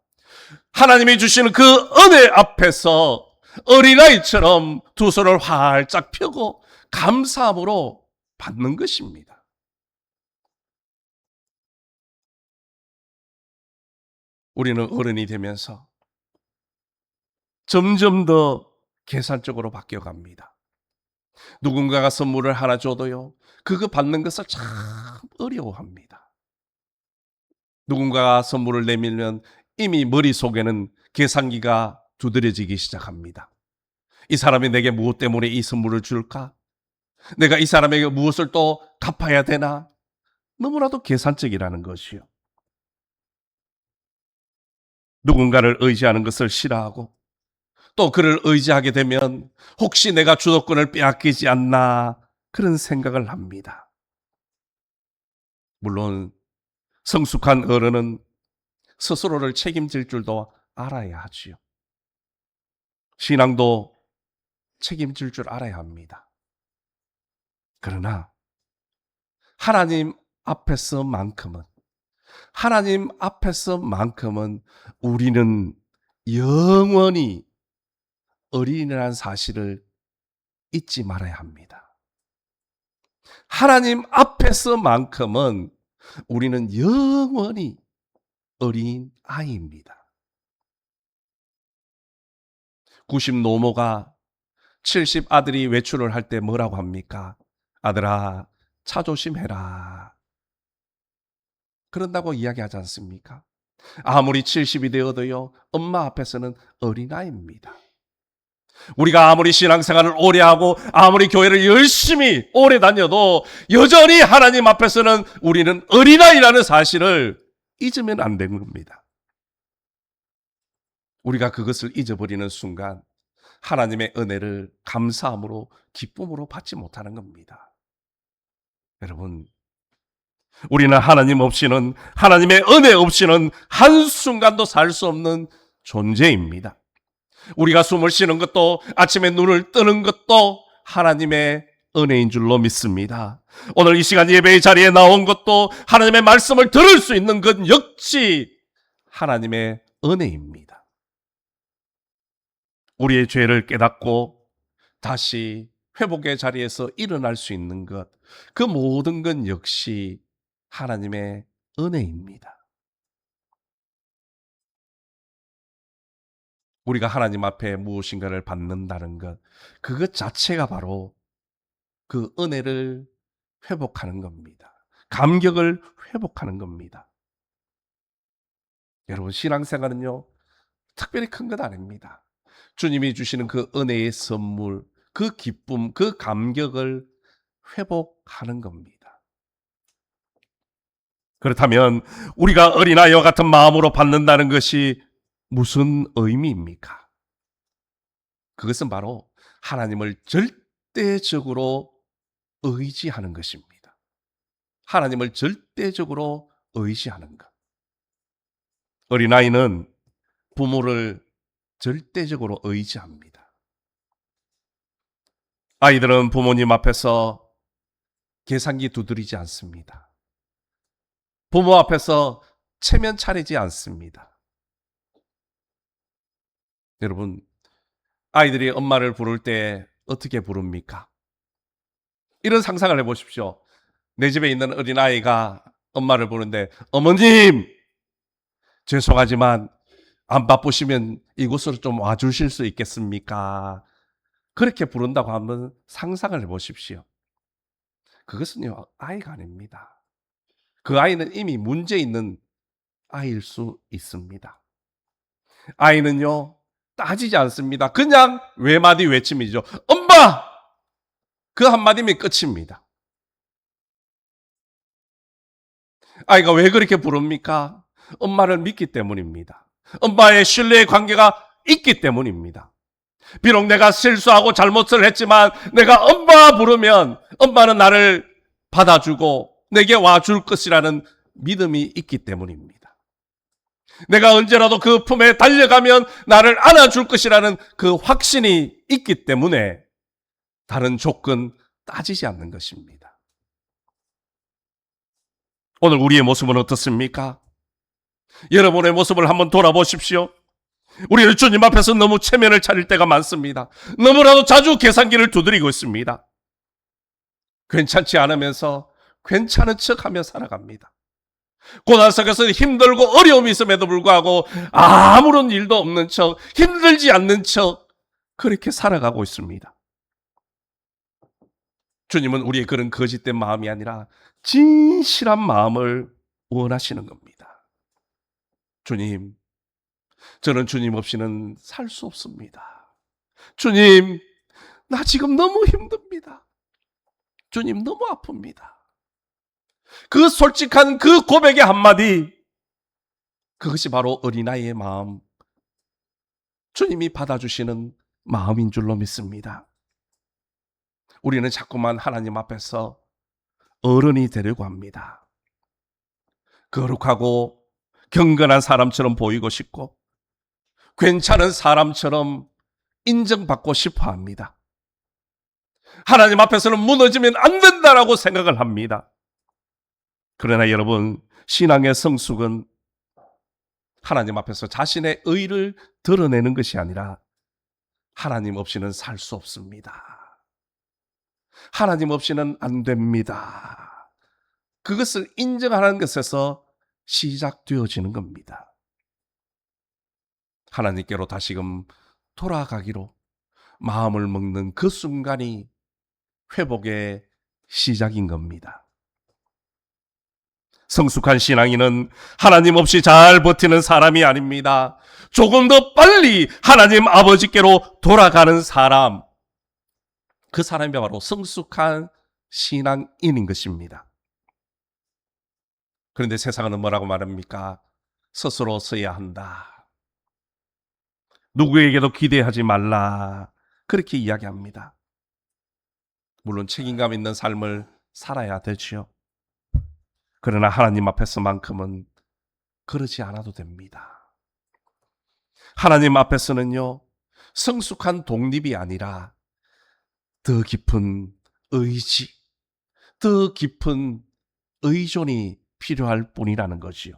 하나님이 주시는 그 은혜 앞에서 어린아이처럼 두 손을 활짝 펴고 감사함으로 받는 것입니다. 우리는 어른이 되면서 점점 더 계산적으로 바뀌어갑니다. 누군가가 선물을 하나 줘도요, 그거 받는 것을 참 어려워합니다. 누군가가 선물을 내밀면 이미 머릿속에는 계산기가 두드려지기 시작합니다. 이 사람이 내게 무엇 때문에 이 선물을 줄까? 내가 이 사람에게 무엇을 또 갚아야 되나? 너무나도 계산적이라는 것이요. 누군가를 의지하는 것을 싫어하고 또 그를 의지하게 되면 혹시 내가 주도권을 빼앗기지 않나 그런 생각을 합니다. 물론 성숙한 어른은 스스로를 책임질 줄도 알아야 하지요. 신앙도 책임질 줄 알아야 합니다. 그러나 하나님 앞에서만큼은 우리는 영원히 어린이라는 사실을 잊지 말아야 합니다. 하나님 앞에서만큼은 우리는 영원히 어린 아이입니다. 90 노모가 70 아들이 외출을 할 때 뭐라고 합니까? 아들아, 차 조심해라. 그런다고 이야기하지 않습니까? 아무리 70이 되어도요, 엄마 앞에서는 어린아이입니다. 우리가 아무리 신앙생활을 오래 하고 아무리 교회를 열심히 오래 다녀도 여전히 하나님 앞에서는 우리는 어린아이라는 사실을 잊으면 안 되는 겁니다. 우리가 그것을 잊어버리는 순간 하나님의 은혜를 감사함으로 기쁨으로 받지 못하는 겁니다. 여러분, 우리는 하나님 없이는, 하나님의 은혜 없이는 한순간도 살 수 없는 존재입니다. 우리가 숨을 쉬는 것도, 아침에 눈을 뜨는 것도 하나님의 은혜인 줄로 믿습니다. 오늘 이 시간 예배의 자리에 나온 것도, 하나님의 말씀을 들을 수 있는 것 역시 하나님의 은혜입니다. 우리의 죄를 깨닫고 다시 회복의 자리에서 일어날 수 있는 것, 그 모든 것 역시 하나님의 은혜입니다. 우리가 하나님 앞에 무엇인가를 받는다는 것, 그것 자체가 바로 그 은혜를 회복하는 겁니다. 감격을 회복하는 겁니다. 여러분, 신앙생활은요, 특별히 큰 것 아닙니다. 주님이 주시는 그 은혜의 선물, 그 기쁨, 그 감격을 회복하는 겁니다. 그렇다면 우리가 어린아이와 같은 마음으로 받는다는 것이 무슨 의미입니까? 그것은 바로 하나님을 절대적으로 의지하는 것입니다. 하나님을 절대적으로 의지하는 것. 어린아이는 부모를 절대적으로 의지합니다. 아이들은 부모님 앞에서 계산기 두드리지 않습니다. 부모 앞에서 체면 차리지 않습니다. 여러분, 아이들이 엄마를 부를 때 어떻게 부릅니까? 이런 상상을 해보십시오. 내 집에 있는 어린아이가 엄마를 부르는데, 어머님! 죄송하지만 안 바쁘시면 이곳으로 좀 와주실 수 있겠습니까? 그렇게 부른다고 한번 상상을 해보십시오. 그것은요, 아이가 아닙니다. 그 아이는 이미 문제 있는 아이일 수 있습니다. 아이는요, 따지지 않습니다. 그냥 외마디 외침이죠. 엄마! 그 한마디면 끝입니다. 아이가 왜 그렇게 부릅니까? 엄마를 믿기 때문입니다. 엄마의 신뢰의 관계가 있기 때문입니다. 비록 내가 실수하고 잘못을 했지만 내가 엄마 부르면 엄마는 나를 받아주고 내게 와줄 것이라는 믿음이 있기 때문입니다. 내가 언제라도 그 품에 달려가면 나를 안아줄 것이라는 그 확신이 있기 때문에 다른 조건 따지지 않는 것입니다. 오늘 우리의 모습은 어떻습니까? 여러분의 모습을 한번 돌아보십시오. 우리는 주님 앞에서 너무 체면을 차릴 때가 많습니다. 너무나도 자주 계산기를 두드리고 있습니다. 괜찮지 않으면서 괜찮은 척하며 살아갑니다. 고난 속에서 힘들고 어려움이 있음에도 불구하고 아무런 일도 없는 척, 힘들지 않는 척 그렇게 살아가고 있습니다. 주님은 우리의 그런 거짓된 마음이 아니라 진실한 마음을 원하시는 겁니다. 주님, 저는 주님 없이는 살 수 없습니다. 주님, 나 지금 너무 힘듭니다. 주님, 너무 아픕니다. 그 솔직한 그 고백의 한마디, 그것이 바로 어린아이의 마음, 주님이 받아주시는 마음인 줄로 믿습니다. 우리는 자꾸만 하나님 앞에서 어른이 되려고 합니다. 거룩하고 경건한 사람처럼 보이고 싶고 괜찮은 사람처럼 인정받고 싶어 합니다. 하나님 앞에서는 무너지면 안 된다라고 생각을 합니다. 그러나 여러분, 신앙의 성숙은 하나님 앞에서 자신의 의를 드러내는 것이 아니라 하나님 없이는 살 수 없습니다. 하나님 없이는 안 됩니다. 그것을 인정하는 것에서 시작되어지는 겁니다. 하나님께로 다시금 돌아가기로 마음을 먹는 그 순간이 회복의 시작인 겁니다. 성숙한 신앙인은 하나님 없이 잘 버티는 사람이 아닙니다. 조금 더 빨리 하나님 아버지께로 돌아가는 사람, 그 사람이 바로 성숙한 신앙인인 것입니다. 그런데 세상은 뭐라고 말합니까? 스스로 서야 한다. 누구에게도 기대하지 말라. 그렇게 이야기합니다. 물론 책임감 있는 삶을 살아야 되지요. 그러나 하나님 앞에서만큼은 그러지 않아도 됩니다. 하나님 앞에서는요, 성숙한 독립이 아니라 더 깊은 의지, 더 깊은 의존이 필요할 뿐이라는 거지요.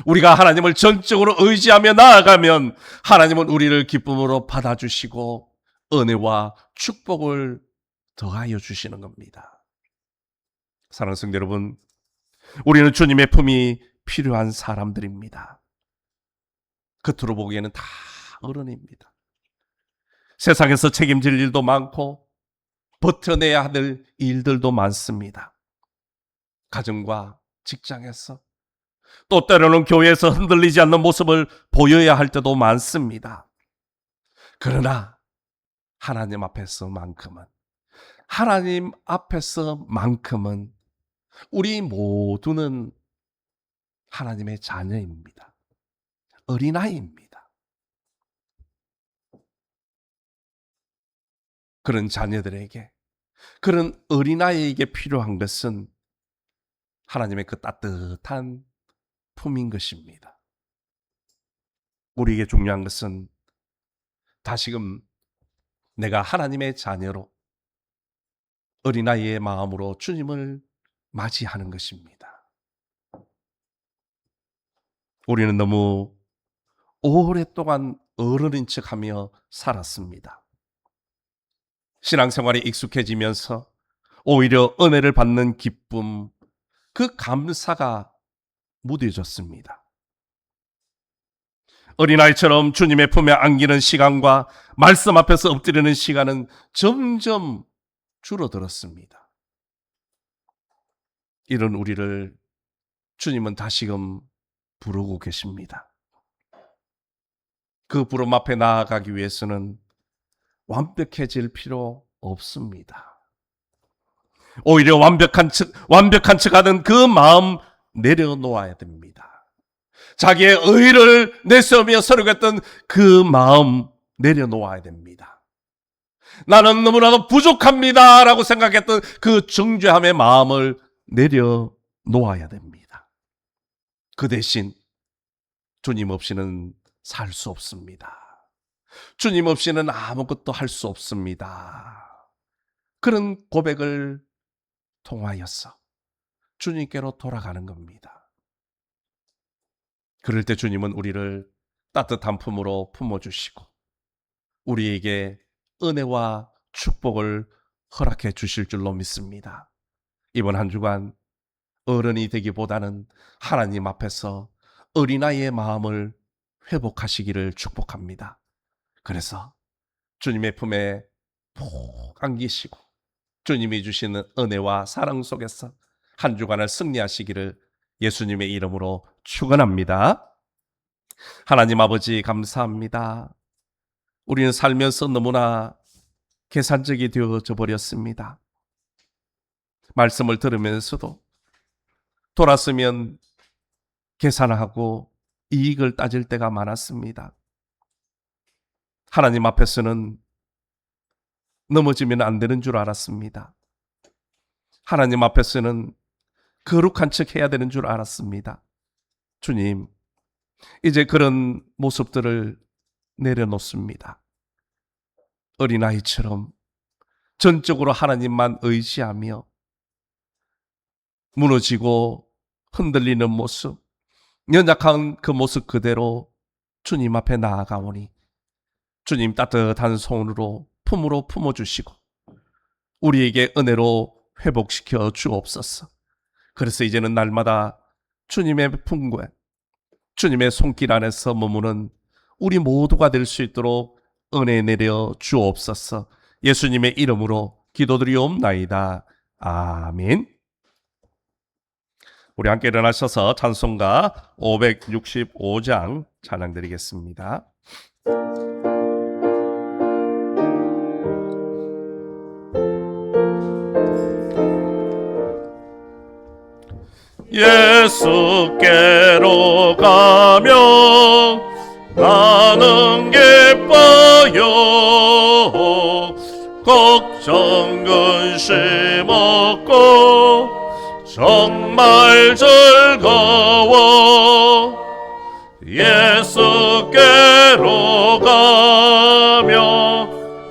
우리가 하나님을 전적으로 의지하며 나아가면 하나님은 우리를 기쁨으로 받아주시고 은혜와 축복을 더하여 주시는 겁니다. 사랑하는 성도 여러분, 우리는 주님의 품이 필요한 사람들입니다. 겉으로 보기에는 다 어른입니다. 세상에서 책임질 일도 많고 버텨내야 할 일들도 많습니다. 가정과 직장에서, 또 때로는 교회에서 흔들리지 않는 모습을 보여야 할 때도 많습니다. 그러나 하나님 앞에서만큼은 우리 모두는 하나님의 자녀입니다. 어린아이입니다. 그런 자녀들에게, 그런 어린아이에게 필요한 것은 하나님의 그 따뜻한 품인 것입니다. 우리에게 중요한 것은 다시금 내가 하나님의 자녀로 어린아이의 마음으로 주님을 맞이하는 것입니다. 우리는 너무 오랫동안 어른인 척하며 살았습니다. 신앙생활에 익숙해지면서 오히려 은혜를 받는 기쁨, 그 감사가 무뎌졌습니다. 어린아이처럼 주님의 품에 안기는 시간과 말씀 앞에서 엎드리는 시간은 점점 줄어들었습니다. 이런 우리를 주님은 다시금 부르고 계십니다. 그 부름 앞에 나아가기 위해서는 완벽해질 필요 없습니다. 오히려 완벽한 척하는 그 마음 내려놓아야 됩니다. 자기의 의를 내세우며 서려했던 그 마음 내려놓아야 됩니다. 나는 너무나도 부족합니다 라고 생각했던 그 정죄함의 마음을 내려놓아야 됩니다. 그 대신 주님 없이는 살 수 없습니다. 주님 없이는 아무것도 할 수 없습니다. 그런 고백을 통하여서 주님께로 돌아가는 겁니다. 그럴 때 주님은 우리를 따뜻한 품으로 품어주시고 우리에게 은혜와 축복을 허락해 주실 줄로 믿습니다. 이번 한 주간 어른이 되기보다는 하나님 앞에서 어린아이의 마음을 회복하시기를 축복합니다. 그래서 주님의 품에 푹 안기시고 주님이 주시는 은혜와 사랑 속에서 한 주간을 승리하시기를 예수님의 이름으로 축원합니다. 하나님 아버지 감사합니다. 우리는 살면서 너무나 계산적이 되어져 버렸습니다. 말씀을 들으면서도 돌았으면 계산하고 이익을 따질 때가 많았습니다. 하나님 앞에서는 넘어지면 안 되는 줄 알았습니다. 하나님 앞에서는 거룩한 척 해야 되는 줄 알았습니다. 주님, 이제 그런 모습들을 내려놓습니다. 어린아이처럼 전적으로 하나님만 의지하며 무너지고 흔들리는 모습, 연약한 그 모습 그대로 주님 앞에 나아가오니 주님 따뜻한 손으로 품으로 품어주시고 우리에게 은혜로 회복시켜 주옵소서. 그래서 이제는 날마다 주님의 품에 주님의 손길 안에서 머무는 우리 모두가 될 수 있도록 은혜 내려 주옵소서. 예수님의 이름으로 기도드리옵나이다. 아멘. 우리 함께 일어나셔서 찬송가 565장 찬양 드리겠습니다. 예수께로 가면 나는 기뻐요. 걱정 근심 없고 정말 즐거워 예수께로 가며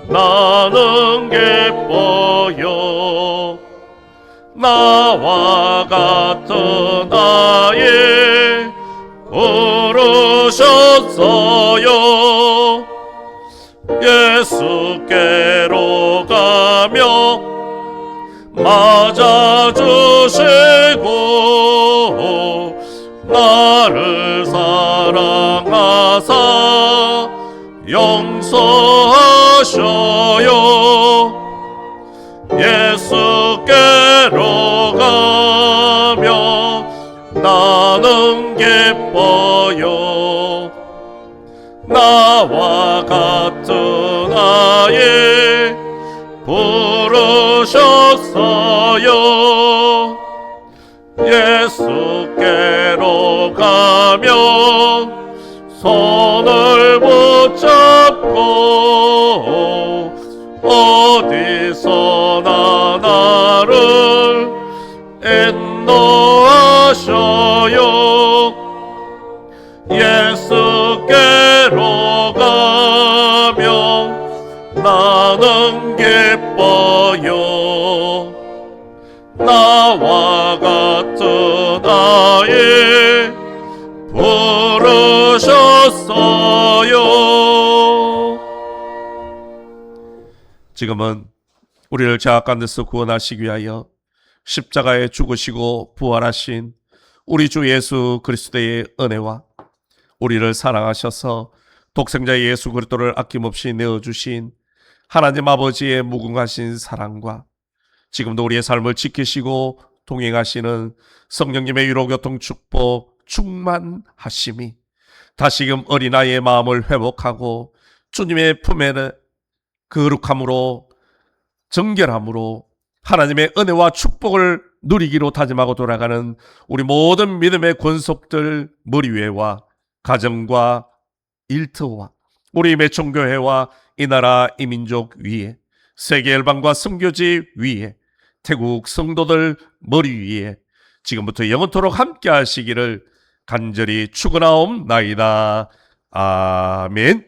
나는 기뻐요. 나와 같은 아이 부르셨어요. 예수께로 가며 맞아주시고 나를 사랑하사 용서하셔요. 예수께로 가며 나는 기뻐요. 나와 같은 아이 부르셨어요. 예수께로 가며 손을 붙잡고 어디서나 나를 인도하셔요. 예수께로 가며 나는 기뻐요. 나와 같은 아이 부르셨어요. 지금은 우리를 죄악 가운데서 구원하시기 위하여 십자가에 죽으시고 부활하신 우리 주 예수 그리스도의 은혜와 우리를 사랑하셔서 독생자 예수 그리스도를 아낌없이 내어주신 하나님 아버지의 무궁하신 사랑과 지금도 우리의 삶을 지키시고 동행하시는 성령님의 위로교통 축복 충만하심이 다시금 어린아이의 마음을 회복하고 주님의 품에 거룩함으로 정결함으로 하나님의 은혜와 축복을 누리기로 다짐하고 돌아가는 우리 모든 믿음의 권속들 머리 위에와 가정과 일터와 우리 매총교회와 이 나라 이 민족 위에 세계 열방과 선교지 위에 태국 성도들 머리 위에 지금부터 영원토록 함께 하시기를 간절히 축원하옵나이다. 아멘.